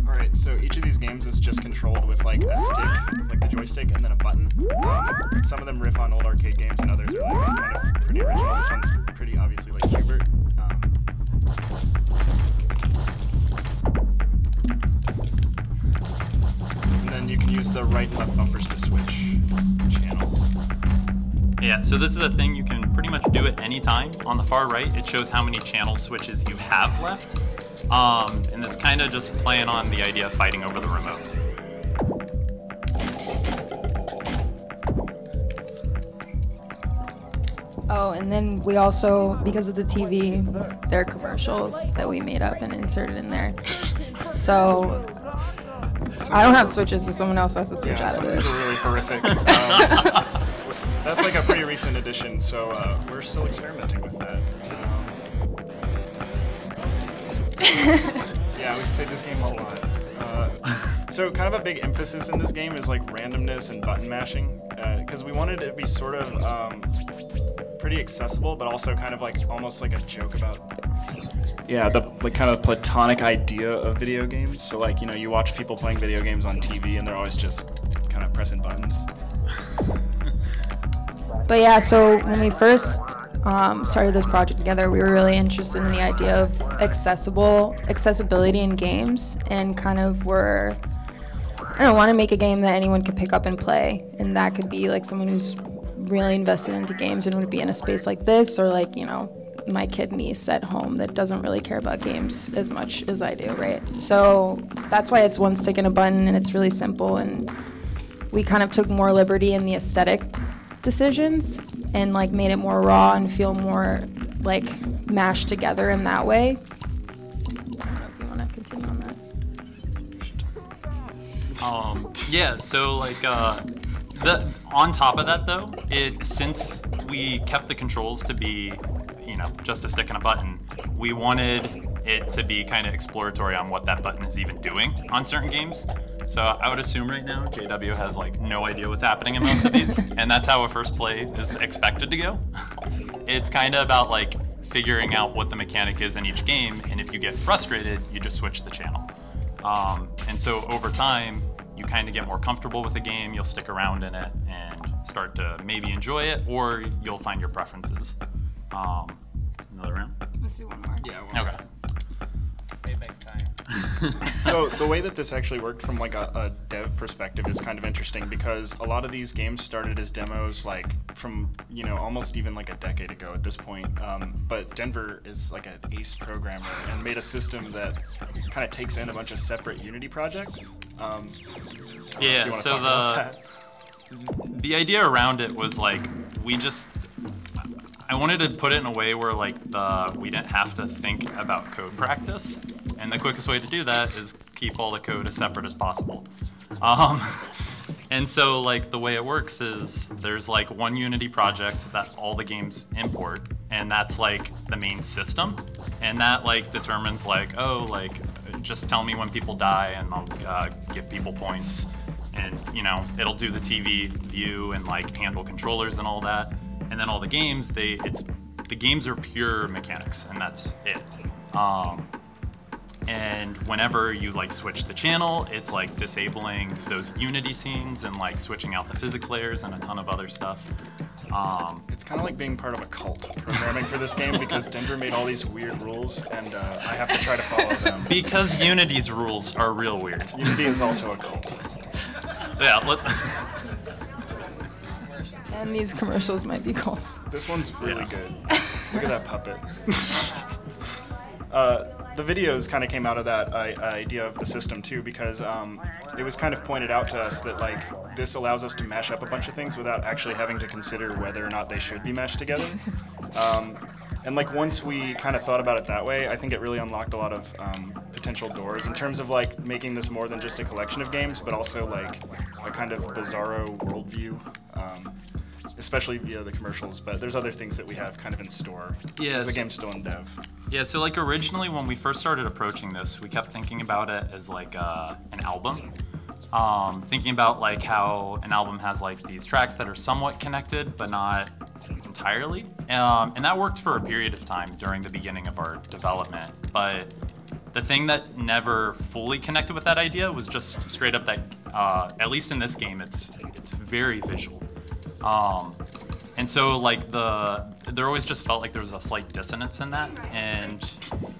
Alright, so each of these games is just controlled with like a stick, like the joystick, and then a button. Some of them riff on old arcade games, and others are like kind of pretty original. This one's pretty obviously like Hubert. And then you can use the right and left bumpers to switch channels. Yeah, so this is a thing you can pretty much do at any time. On the far right, it shows how many channel switches you have left. And it's kind of just playing on the idea of fighting over the remote. Oh, and then we also, because it's a TV, there are commercials that we made up and inserted in there. So I don't have switches, so someone else has to switch out of it. Some of these are really horrific. That's like a pretty recent addition, so we're still experimenting with that. Yeah, we've played this game a lot. So kind of a big emphasis in this game is like randomness and button mashing, because we wanted it to be sort of pretty accessible, but also kind of like almost like a joke about the like kind of platonic idea of video games. So like, you know, you watch people playing video games on TV and they're always just kind of pressing buttons. But yeah, so when we first started this project together, we were really interested in the idea of accessibility in games, and kind of were, I don't want to make a game that anyone could pick up and play, and that could be like someone who's really invested into games and would be in a space like this, or like, you know, my kid niece at home that doesn't really care about games as much as I do, right? So that's why it's one stick and a button, and it's really simple, and we kind of took more liberty in the aesthetic decisions and like made it more raw and feel more like mashed together in that way. I don't know if you want to continue on that. Yeah, so like on top of that though, since we kept the controls to be, you know, just a stick and a button, we wanted it to be kind of exploratory on what that button is even doing on certain games. So I would assume right now JW has like no idea what's happening in most of these, and that's how a first play is expected to go. It's kind of about like figuring out what the mechanic is in each game, and if you get frustrated, you just switch the channel. And so over time, you kind of get more comfortable with the game, you'll stick around in it and start to maybe enjoy it, or you'll find your preferences. Another round? Let's do one more. Yeah, one more. Okay. So the way that this actually worked from like a dev perspective is kind of interesting, because a lot of these games started as demos like from, you know, almost even like a decade ago at this point. But Denver is like an ace programmer and made a system that kind of takes in a bunch of separate Unity projects. Yeah, so the idea around it was like I wanted to put it in a way where like we didn't have to think about code practice, and the quickest way to do that is keep all the code as separate as possible. And so like the way it works is there's like one Unity project that all the games import, and that's like the main system, and that like determines like, oh, like just tell me when people die and I'll give people points, and you know, it'll do the TV view and like handle controllers and all that. And then all the games, the games are pure mechanics, and that's it. And whenever you like switch the channel, it's like disabling those Unity scenes and like switching out the physics layers and a ton of other stuff. It's kind of like being part of a cult programming for this game, because Denver made all these weird rules, and I have to try to follow them. Because Unity's rules are real weird. Unity is also a cult. Yeah, let's... And these commercials might be cults. This one's really good. Look at that puppet. The videos kind of came out of that idea of the system too, because it was kind of pointed out to us that like this allows us to mash up a bunch of things without actually having to consider whether or not they should be meshed together. And like once we kind of thought about it that way, I think it really unlocked a lot of potential doors in terms of like making this more than just a collection of games, but also like a kind of bizarro worldview. Especially via the commercials, but there's other things that we have kind of in store. Yeah, the game's still in dev. Yeah, so like originally when we first started approaching this, we kept thinking about it as like an album. Thinking about like how an album has like these tracks that are somewhat connected, but not entirely. And that worked for a period of time during the beginning of our development. But the thing that never fully connected with that idea was just straight up that, at least in this game, it's very visual. And so like there always just felt like there was a slight dissonance in that, and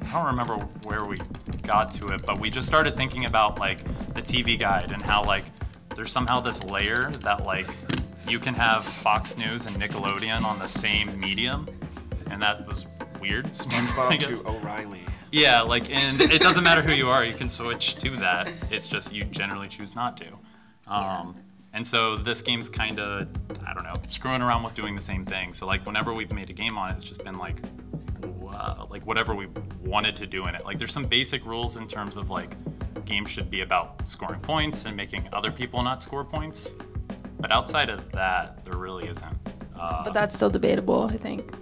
I don't remember where we got to it, but we just started thinking about like the TV guide and how like there's somehow this layer that like you can have Fox News and Nickelodeon on the same medium, and that was weird. SpongeBob to O'Reilly. Yeah, like, and it doesn't matter who you are, you can switch to that. It's just you generally choose not to. And so this game's kind of, I don't know, screwing around with doing the same thing. So like whenever we've made a game on it, it's just been like, like whatever we wanted to do in it. Like there's some basic rules in terms of like games should be about scoring points and making other people not score points. But outside of that, there really isn't. But that's still debatable, I think.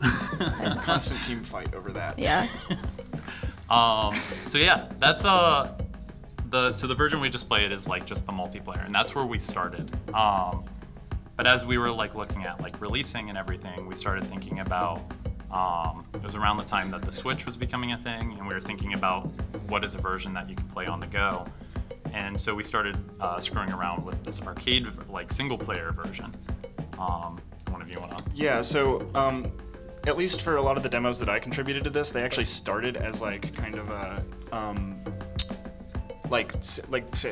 Constant team fight over that. Yeah. So yeah, that's so the version we just played is like just the multiplayer, and that's where we started. But as we were like looking at like releasing and everything, we started thinking about, it was around the time that the Switch was becoming a thing, and we were thinking about what is a version that you can play on the go. And so we started screwing around with this arcade like single player version. One of you wanna? Yeah, so at least for a lot of the demos that I contributed to this, they actually started as like kind of a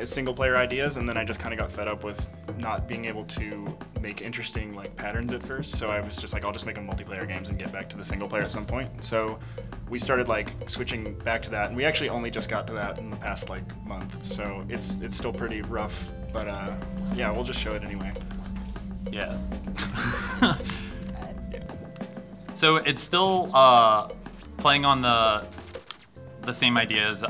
single player ideas, and then I just kind of got fed up with not being able to make interesting like patterns at first. So I was just like, I'll just make them multiplayer games and get back to the single player at some point. So we started like switching back to that, and we actually only just got to that in the past like month. So it's still pretty rough, but yeah, we'll just show it anyway. Yeah. So it's still playing on the same ideas.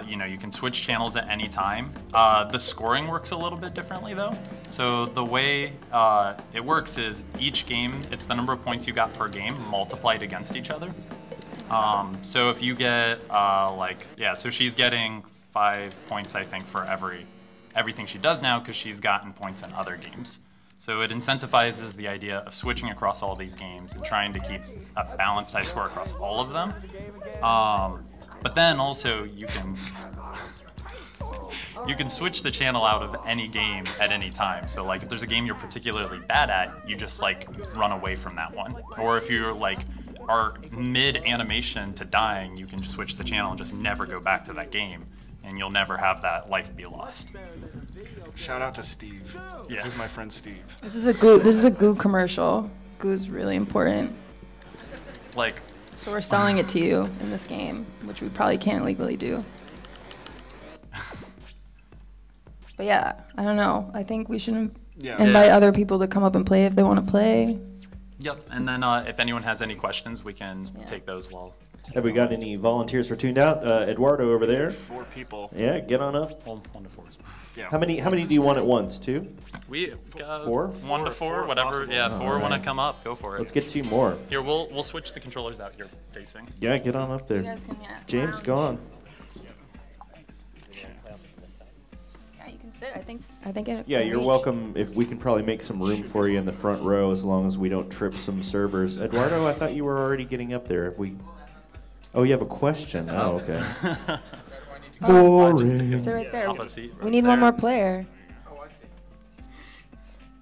You know, you can switch channels at any time. The scoring works a little bit differently though. So the way it works is each game, it's the number of points you got per game multiplied against each other. So if you get so she's getting 5 points, I think, for everything she does now because she's gotten points in other games. So it incentivizes the idea of switching across all these games and trying to keep a balanced high score across all of them. But then also you can switch the channel out of any game at any time. So like if there's a game you're particularly bad at, you just like run away from that one. Or if you're like are mid animation to dying, you can just switch the channel and just never go back to that game, and you'll never have that life be lost. Shout out to Steve. Yeah. This is my friend Steve. This is a Goo commercial. Goo's really important. Like. So we're selling it to you in this game, which we probably can't legally do. But yeah, I don't know. I think we should invite other people to come up and play if they want to play. Yep, and then if anyone has any questions, we can take those while. Have we got any volunteers for Tuned Out? Eduardo over there. 4 people. Yeah, get on up. 1 to 4. Yeah. How many do you want at once? 2? We got 4? 1 to 4, whatever. Possible. Yeah, 4 right. want to come up. Go for it. Let's get 2 more. Here, we'll switch the controllers out you're facing. Yeah, get on up there. You guys can, James, go on. Yeah, you can sit. I think it Yeah, can you're reach. welcome. If we can probably make some room for you in the front row, as long as we don't trip some servers. Eduardo, I thought you were already getting up there. If we. Oh, you have a question. Oh, okay. Boring. Sit right there. Seat right We need there. one more player.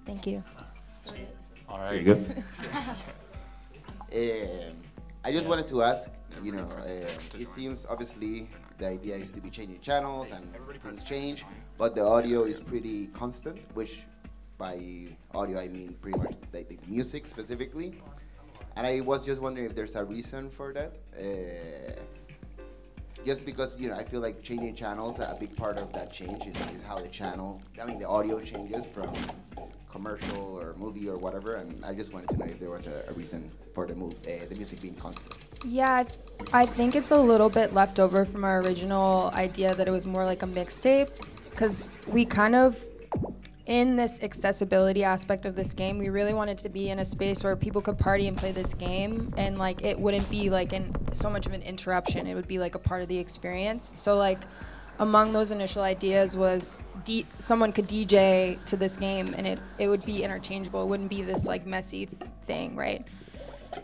Thank you. All There right. you go. I just wanted to ask, you know, it seems obviously the idea is to be changing channels and things change, but the audio is pretty constant, which by audio I mean pretty much the music specifically. And I was just wondering if there's a reason for that. Just because, you know, I feel like changing channels, a big part of that change is how the audio changes from commercial or movie or whatever, and I just wanted to know if there was a reason for the music being constant. Yeah, I think it's a little bit left over from our original idea that it was more like a mixtape, because we kind of, in this accessibility aspect of this game, we really wanted to be in a space where people could party and play this game, and like it wouldn't be like so much of an interruption. It would be like a part of the experience. So like among those initial ideas was someone could DJ to this game, and it would be interchangeable. It wouldn't be this like messy thing, right?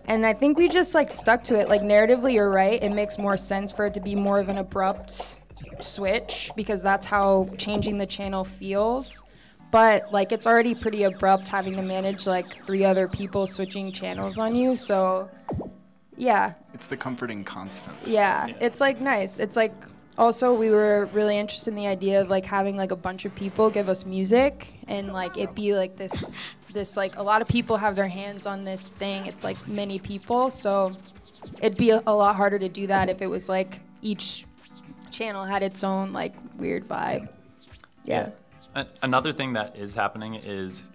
And I think we just like stuck to it. Like narratively, you're right. It makes more sense for it to be more of an abrupt switch, because that's how changing the channel feels. But like it's already pretty abrupt having to manage like 3 other people switching channels on you. So yeah. It's the comforting constant. Yeah, it's like nice. It's like also we were really interested in the idea of like having like a bunch of people give us music, and like it be like this like a lot of people have their hands on this thing. It's like many people, so it'd be a lot harder to do that if it was like each channel had its own like weird vibe. Yeah. Another thing that is happening is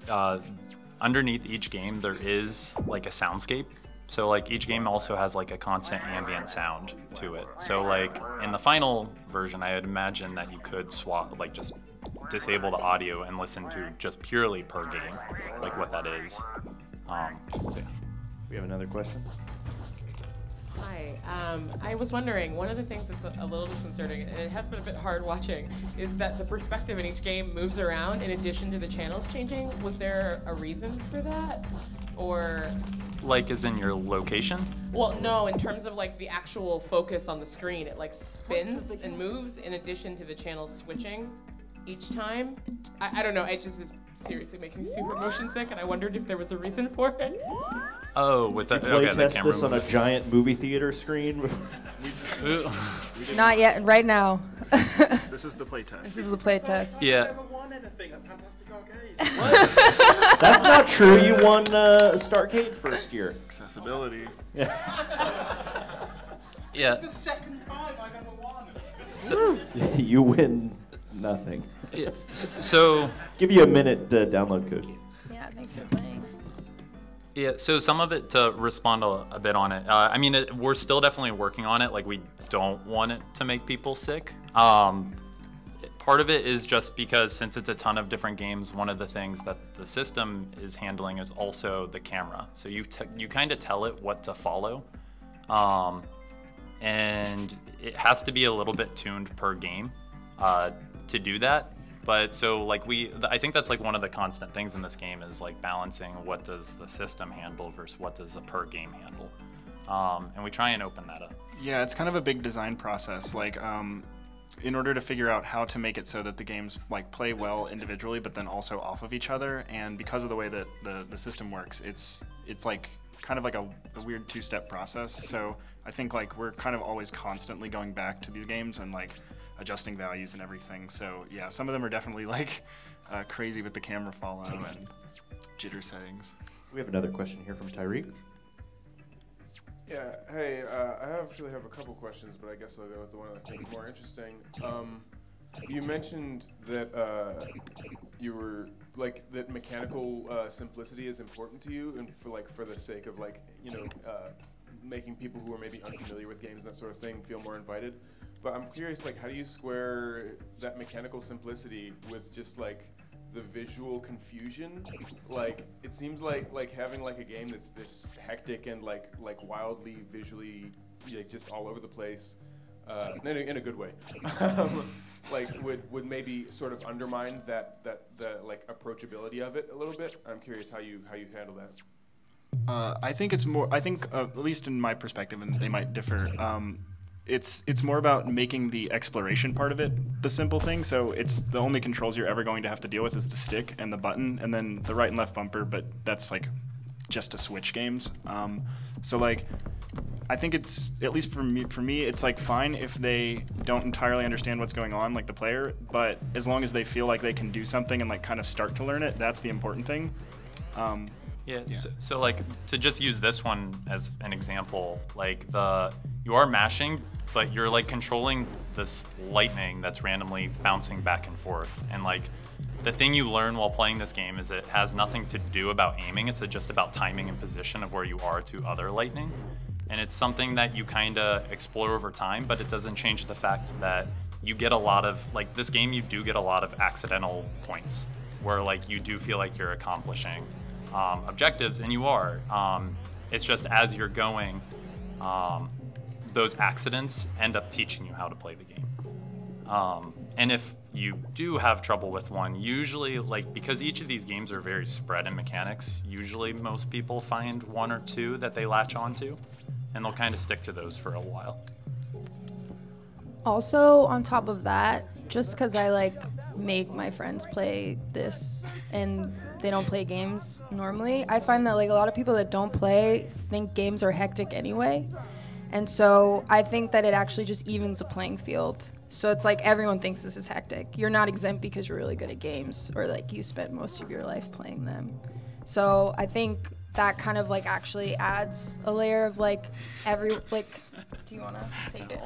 underneath each game there is like a soundscape. So like each game also has like a constant ambient sound to it. So like in the final version, I would imagine that you could swap, like just disable the audio and listen to just purely per game, like what that is. So yeah. We have another question. Hi. I was wondering, one of the things that's a little disconcerting, and it has been a bit hard watching, is that the perspective in each game moves around in addition to the channels changing. Was there a reason for that? Or... Like as in your location? Well, no, in terms of like the actual focus on the screen, it like spins and moves in addition to the channels switching each time. I don't know, it just is seriously making me super motion sick, and I wondered if there was a reason for it. Oh, with the, Did you play okay, the test camera this on a movement. giant movie theater screen? Not yet. Right now. This is the playtest. This is the playtest. Yeah. That's not true. You won Starcade first year. Accessibility. Yeah. Yeah. It's the second time I've ever won. So, You win nothing. Yeah. So give you a minute to download code. Yeah, thanks for playing. Yeah, so some of it, to respond a bit on it, I mean, we're still definitely working on it. Like, we don't want it to make people sick. Part of it is just because since it's a ton of different games, one of the things that the system is handling is also the camera. So you kind of tell it what to follow. And it has to be a little bit tuned per game to do that. But so like I think that's like one of the constant things in this game is like balancing what does the system handle versus what does the per game handle. And we try and open that up. Yeah, it's kind of a big design process. Like, in order to figure out how to make it so that the games like play well individually, but then also off of each other. And because of the way that the system works, it's like kind of like a weird two-step process. So I think like we're kind of always constantly going back to these games and like adjusting values and everything. So yeah, some of them are definitely like crazy with the camera follow and jitter settings. We have another question here from Tyreek. Yeah, hey, I actually have a couple questions, but I guess I'll go with the one I think is more interesting. You mentioned that you were like that mechanical simplicity is important to you, and for the sake of like making people who are maybe unfamiliar with games and that sort of thing feel more invited. But I'm curious, like, how do you square that mechanical simplicity with just like the visual confusion? Like, it seems like having like a game that's this hectic and like wildly visually like just all over the place, in a good way, like would maybe sort of undermine the like approachability of it a little bit. I'm curious how you handle that. I think it's more. I think at least in my perspective, and they might differ. It's more about making the exploration part of it the simple thing. So it's the only controls you're ever going to have to deal with is the stick and the button, and then the right and left bumper. But that's like just to Switch games. So like, I think it's at least for me, it's like fine if they don't entirely understand what's going on, like the player. But as long as they feel like they can do something and like kind of start to learn it, that's the important thing. Yeah. So like to just use this one as an example, like you are mashing, but you're like controlling this lightning that's randomly bouncing back and forth. And like the thing you learn while playing this game is it has nothing to do about aiming. It's just about timing and position of where you are to other lightning. And it's something that you kind of explore over time, but it doesn't change the fact that you get a lot of, like this game, you do get a lot of accidental points where like you do feel like you're accomplishing objectives, and you are. It's just as you're going, those accidents end up teaching you how to play the game. And if you do have trouble with one, usually, like, because each of these games are very spread in mechanics, usually most people find one or two that they latch onto, and they'll kind of stick to those for a while. Also, on top of that, just because I like make my friends play this and they don't play games normally, I find that like a lot of people that don't play think games are hectic anyway. And so I think that it actually just evens the playing field. So it's like everyone thinks this is hectic. You're not exempt because you're really good at games or like you spent most of your life playing them. So I think that kind of like actually adds a layer of like do you want to take it?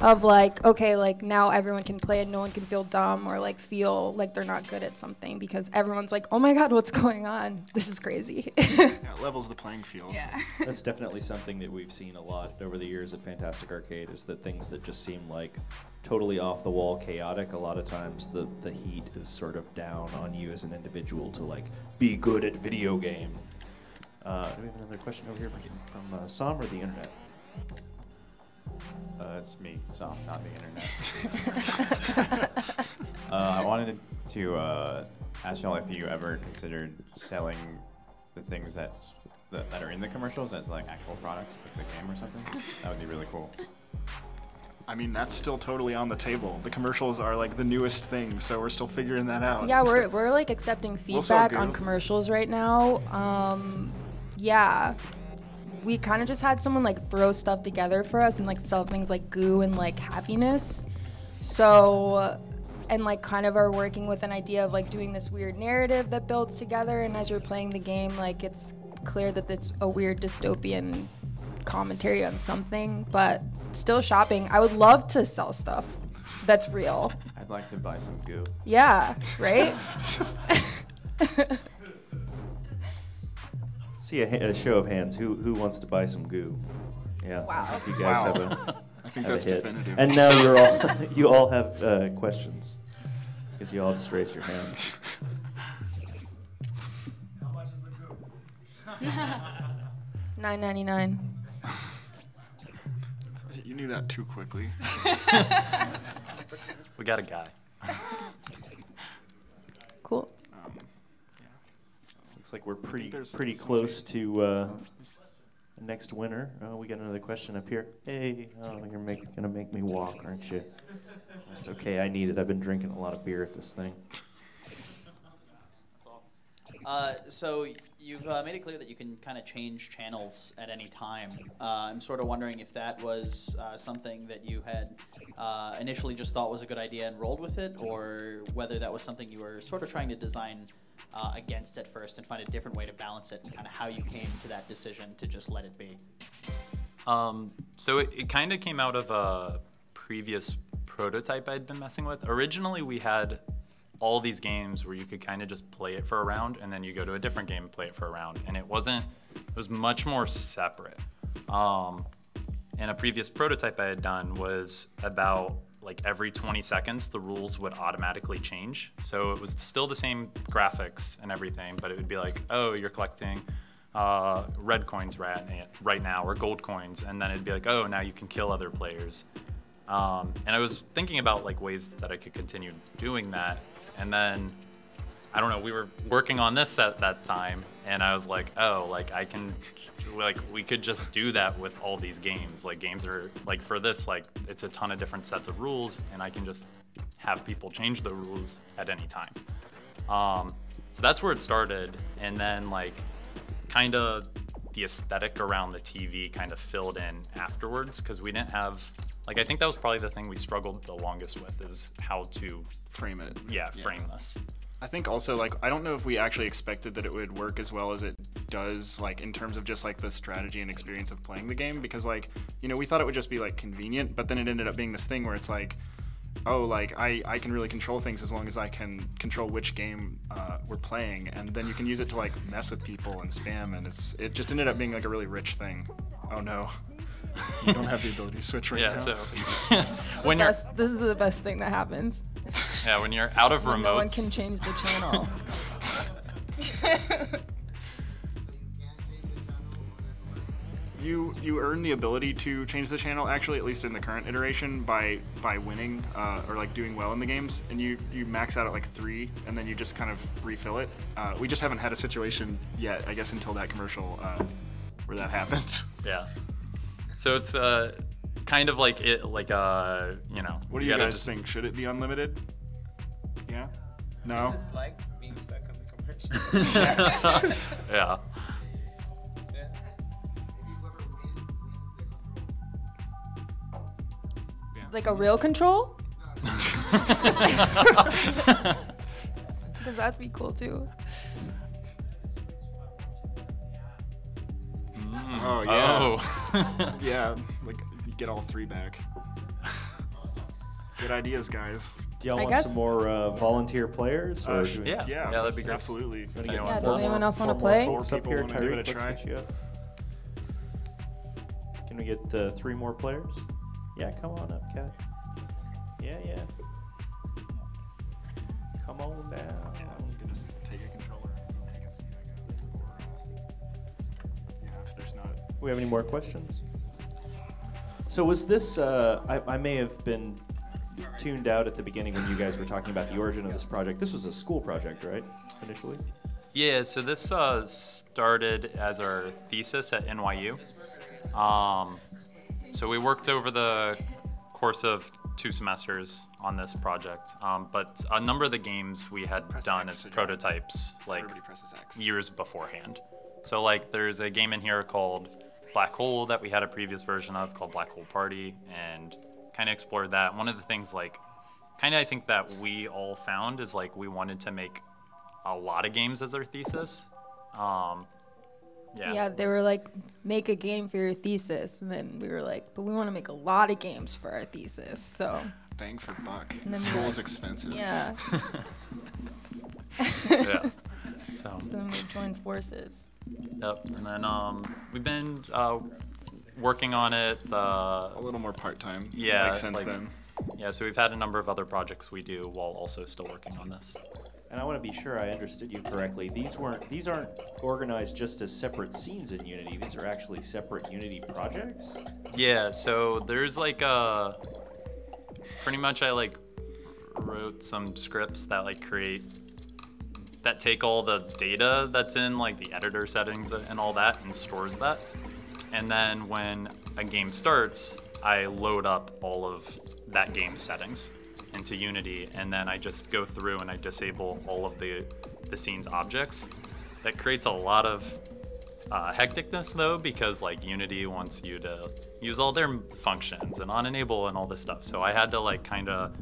Of like, okay, like now everyone can play and no one can feel dumb or like feel like they're not good at something because everyone's like, oh my God, what's going on? This is crazy. Yeah, it levels the playing field. Yeah. That's definitely something that we've seen a lot over the years at Fantastic Arcade is that things that just seem like totally off the wall chaotic, a lot of times the heat is sort of down on you as an individual to like be good at video game. Do we have another question over here from Sam or the internet? It's me, Sam, not the internet. I wanted to ask y'all if you ever considered selling the things that are in the commercials as like actual products with the game or something. That would be really cool. I mean, that's still totally on the table. The commercials are like the newest thing, so we're still figuring that out. Yeah, we're like accepting feedback on commercials right now. yeah, we kind of just had someone like throw stuff together for us and like sell things like goo and like happiness. So, and like kind of are working with an idea of like doing this weird narrative that builds together, and as you're playing the game, like it's clear that it's a weird dystopian commentary on something, but still shopping. I would love to sell stuff that's real. I'd like to buy some goo. Yeah, right? See a show of hands. Who wants to buy some goo? Yeah. Wow. I think you guys have a. I think have that's a hit. definitive. And now you all have questions because you all just raised your hands. How much is the goo? $9.99. You knew that too quickly. We got a guy. Cool. Looks like we're pretty close to next winner. Oh, we got another question up here. Hey, you're gonna make me walk, aren't you? That's okay. I need it. I've been drinking a lot of beer at this thing. So you've made it clear that you can kind of change channels at any time. I'm sort of wondering if that was something that you had initially just thought was a good idea and rolled with it, or whether that was something you were sort of trying to design against at first and find a different way to balance it, and kind of how you came to that decision to just let it be. So it kind of came out of a previous prototype I'd been messing with. Originally, we had all these games where you could kind of just play it for a round, and then you go to a different game and play it for a round. And it was much more separate. And a previous prototype I had done was about like every 20 seconds, the rules would automatically change. So it was still the same graphics and everything, but it would be like, oh, you're collecting red coins right now, or gold coins. And then it'd be like, oh, now you can kill other players. And I was thinking about like ways that I could continue doing that. And then, I don't know, we were working on this at that time, and I was like, oh, like we could just do that with all these games. Like games are, like for this, like it's a ton of different sets of rules, and I can just have people change the rules at any time. So that's where it started, and then like kind of the aesthetic around the TV kind of filled in afterwards, because we didn't have, like I think that was probably the thing we struggled the longest with, is how to frame it. Yeah, frame this. I think also, like, I don't know if we actually expected that it would work as well as it does, like, in terms of just, like, the strategy and experience of playing the game, because, like, you know, we thought it would just be, like, convenient, but then it ended up being this thing where it's like, oh, like, I can really control things as long as I can control which game we're playing, and then you can use it to, like, mess with people and spam, and it just ended up being, like, a really rich thing. Oh, no. You don't have the ability to switch right now. Yeah, so when this is the best thing that happens. Yeah, when you're out of remotes. No one can change the channel. You earn the ability to change the channel, actually, at least in the current iteration, by winning or like doing well in the games, and you max out at like 3, and then you just kind of refill it. We just haven't had a situation yet, I guess, until that commercial where that happened. Yeah. So it's kind of like you know. What do you guys think? Should it be unlimited? Yeah? No? I just like being stuck on the commercial. Yeah. Like a real control? Because that'd be cool too. Oh, yeah. Oh. Yeah, like you get all 3 back. Good ideas, guys. Do y'all want some more volunteer players? Or yeah, that'd be great. Absolutely. Yeah, does anyone else want to play? 4 Up people here, want to give it a Tyreek, try. let's get you up. Can we get 3 more players? Yeah, come on up, Kat. Yeah. Come on down. Yeah, you can just take a controller, take a seat, I guess. Yeah, if there's not. We have any more questions? So was this, I may have been tuned out at the beginning when you guys were talking about the origin of this project. This was a school project, right, initially? Yeah, so this started as our thesis at NYU. So we worked over the course of 2 semesters on this project, but a number of the games we had done as prototypes like years beforehand. So like there's a game in here called Black Hole that we had a previous version of called Black Hole Party, and kind of explored that. One of the things like kind of I think that we all found is like we wanted to make a lot of games as our thesis. Yeah, they were like, make a game for your thesis, and then we were like, but we want to make a lot of games for our thesis, so. Bang for buck. And then School is expensive. Yeah. Yeah. So then we joined forces. Yep, and then we've been working on it. A little more part-time. Yeah. Like since then. Yeah, so we've had a number of other projects we do while also still working on this. And I want to be sure I understood you correctly. These aren't organized just as separate scenes in Unity. These are actually separate Unity projects? Yeah, so there's like pretty much I like wrote some scripts that like that take all the data that's in like the editor settings and all that and stores that. And then when a game starts, I load up all of that game's settings into Unity, and then I just go through and I disable all of the scene's objects. That creates a lot of hecticness though, because like Unity wants you to use all their functions and on enable and all this stuff. So I had to like kind of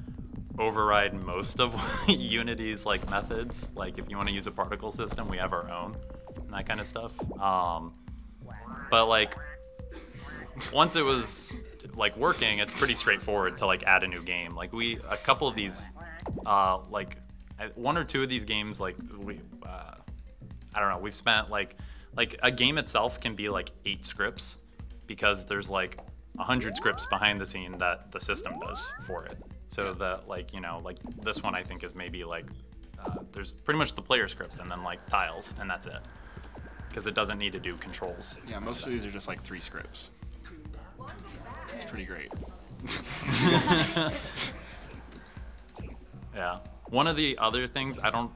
override most of Unity's like methods. Like if you want to use a particle system, we have our own and that kind of stuff. But like once it was like working, it's pretty straightforward to like add a new game. Like a couple of these, like one or two of these games, like I don't know, we've spent like a game itself can be like 8 scripts because there's like 100 scripts behind the scene that the system does for it. So that like, you know, like this one I think is maybe like, there's pretty much the player script and then like tiles and that's it. Because it doesn't need to do controls. Yeah, most of these are just like 3 scripts. It's pretty great. Yeah. One of the other things, I don't,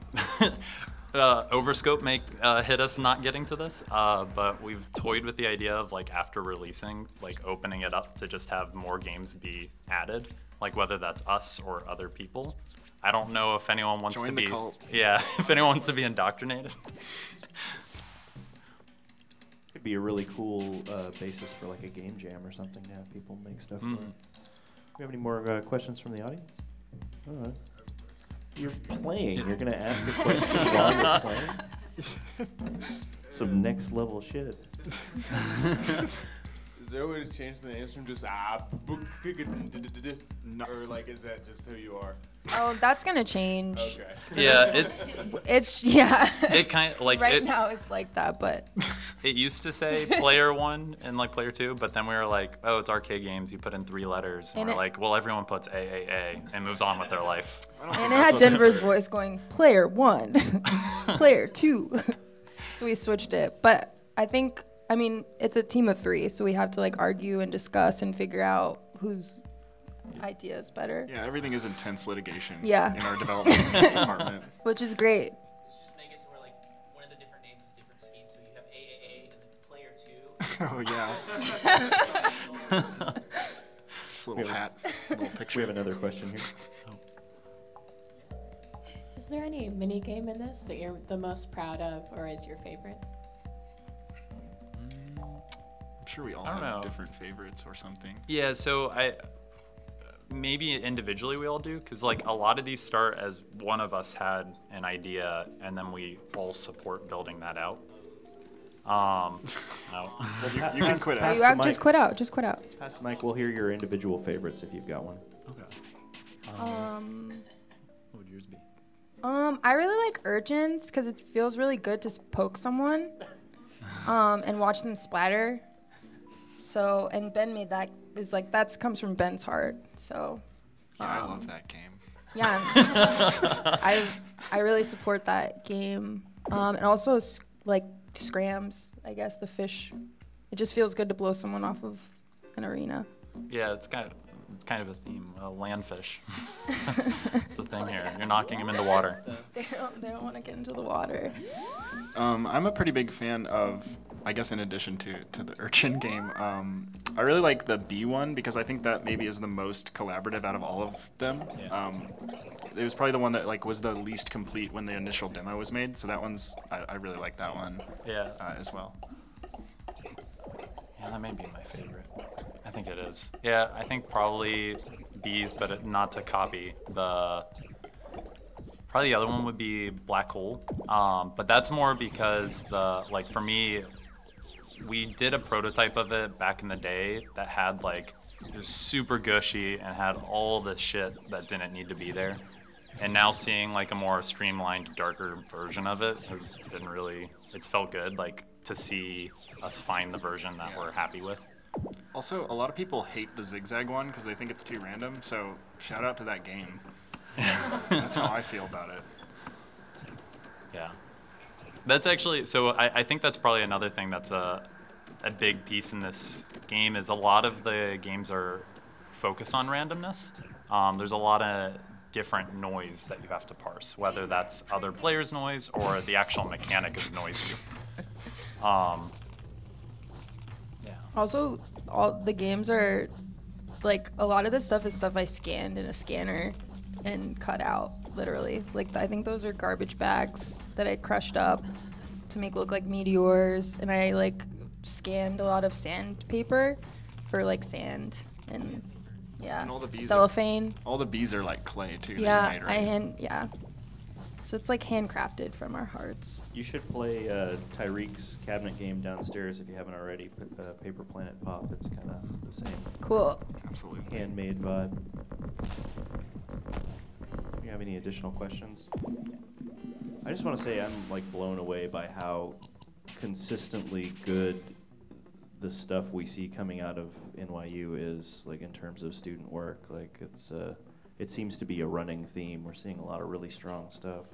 Overscope hit us not getting to this, but we've toyed with the idea of like after releasing, like opening it up to just have more games be added, like whether that's us or other people. I don't know if anyone wants Join to the be, cult. yeah, if anyone wants to be indoctrinated. Could be a really cool basis for like a game jam or something to have people make stuff. For it. Do we have any more questions from the audience? All right. You're playing. You're gonna ask a question while you're playing. Some next level shit. Is there a way to change the names from just or like is that just who you are? Oh, that's gonna change. Okay. Yeah, it's yeah. It kind of like right now it's like that, but it used to say player 1 and like player 2, but then we were like, oh, it's arcade games. You put in 3 letters, and we're like, well, everyone puts AAA and moves on with their life. and it had Denver's voice going player 1, player 2. So we switched it, but I mean, it's a team of 3, so we have to like argue and discuss and figure out whose idea is better. Yeah, everything is intense litigation. Yeah. In our development department. Which is great. Let's just make it to where like one of the different names is different schemes. So you have AAA and then player 2. Oh yeah. This little hat, little picture. We have another question here. Is there any mini game in this that you're the most proud of, or is your favorite? I'm sure we all have different favorites or something. Yeah, so maybe individually we all do, because like a lot of these start as one of us had an idea and then we all support building that out. No. You can quit out. Just quit out. Just quit out. Pass the mic. We'll hear your individual favorites if you've got one. Okay. What would yours be? I really like urchins because it feels really good to poke someone, and watch them splatter. So, and Ben made that is like comes from Ben's heart. So. Yeah, I love that game. Yeah, I really support that game, and also like scrams. I guess the fish. It just feels good to blow someone off of an arena. Yeah, it's kind of a theme. Landfish. That's the thing here. You're knocking them into water. They don't want to get into the water. I'm a pretty big fan of I guess in addition to the Urchin game, I really like the B one because I think that maybe is the most collaborative out of all of them. Yeah. It was probably the one that like was the least complete when the initial demo was made. So that one's I really like that one. Yeah. As well. Yeah, that may be my favorite. I think it is. Yeah, I think probably B's, but not to copy the. Probably the other one would be Black Hole, but that's more because for me, we did a prototype of it back in the day that had it was super gushy and had all the shit that didn't need to be there. And now seeing a more streamlined, darker version of it has been it's felt good to see us find the version that we're happy with. Also, a lot of people hate the zigzag one because they think it's too random. So shout out to that game. That's how I feel about it. Yeah. That's actually, so I think that's probably another thing that's a big piece in this game is a lot of the games are focused on randomness. There's a lot of different noise that you have to parse, whether that's other players' noise or the actual mechanic is noisy. Yeah. Also, all the games are, a lot of this stuff is stuff I scanned in a scanner and cut out, literally. I think those are garbage bags that I crushed up to make look like meteors, and I scanned a lot of sandpaper for sand and And all the bees cellophane. All the bees are like clay too. Yeah, that you made, right? yeah. So it's handcrafted from our hearts. You should play Tyreek's cabinet game downstairs if you haven't already. Paper Planet Pop. It's kind of the same. Cool. Absolutely. Handmade vibe. Do you have any additional questions? I just want to say I'm blown away by how consistently good the stuff we see coming out of NYU is in terms of student work. It seems to be a running theme. We're seeing a lot of really strong stuff.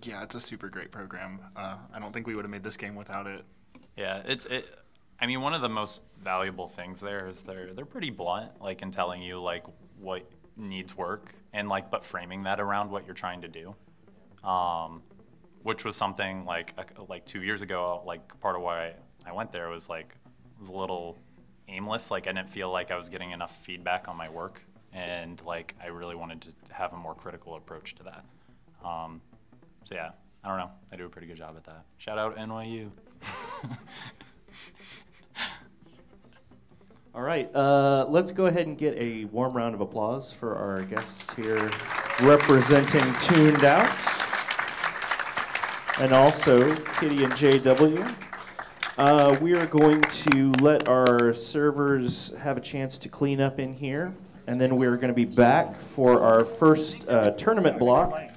Yeah, it's a super great program. I don't think we would have made this game without it. Yeah, I mean, one of the most valuable things there is they're pretty blunt, in telling you what needs work and but framing that around what you're trying to do, which was something like 2 years ago. Part of why I went there was was a little aimless. I didn't feel like I was getting enough feedback on my work, and I really wanted to have a more critical approach to that. So yeah, I don't know. I do a pretty good job at that. Shout out NYU. All right, let's go ahead and get a warm round of applause for our guests here representing Tuned Out, and also Kitty and JW. We are going to let our servers have a chance to clean up in here, and then we're going to be back for our first tournament block.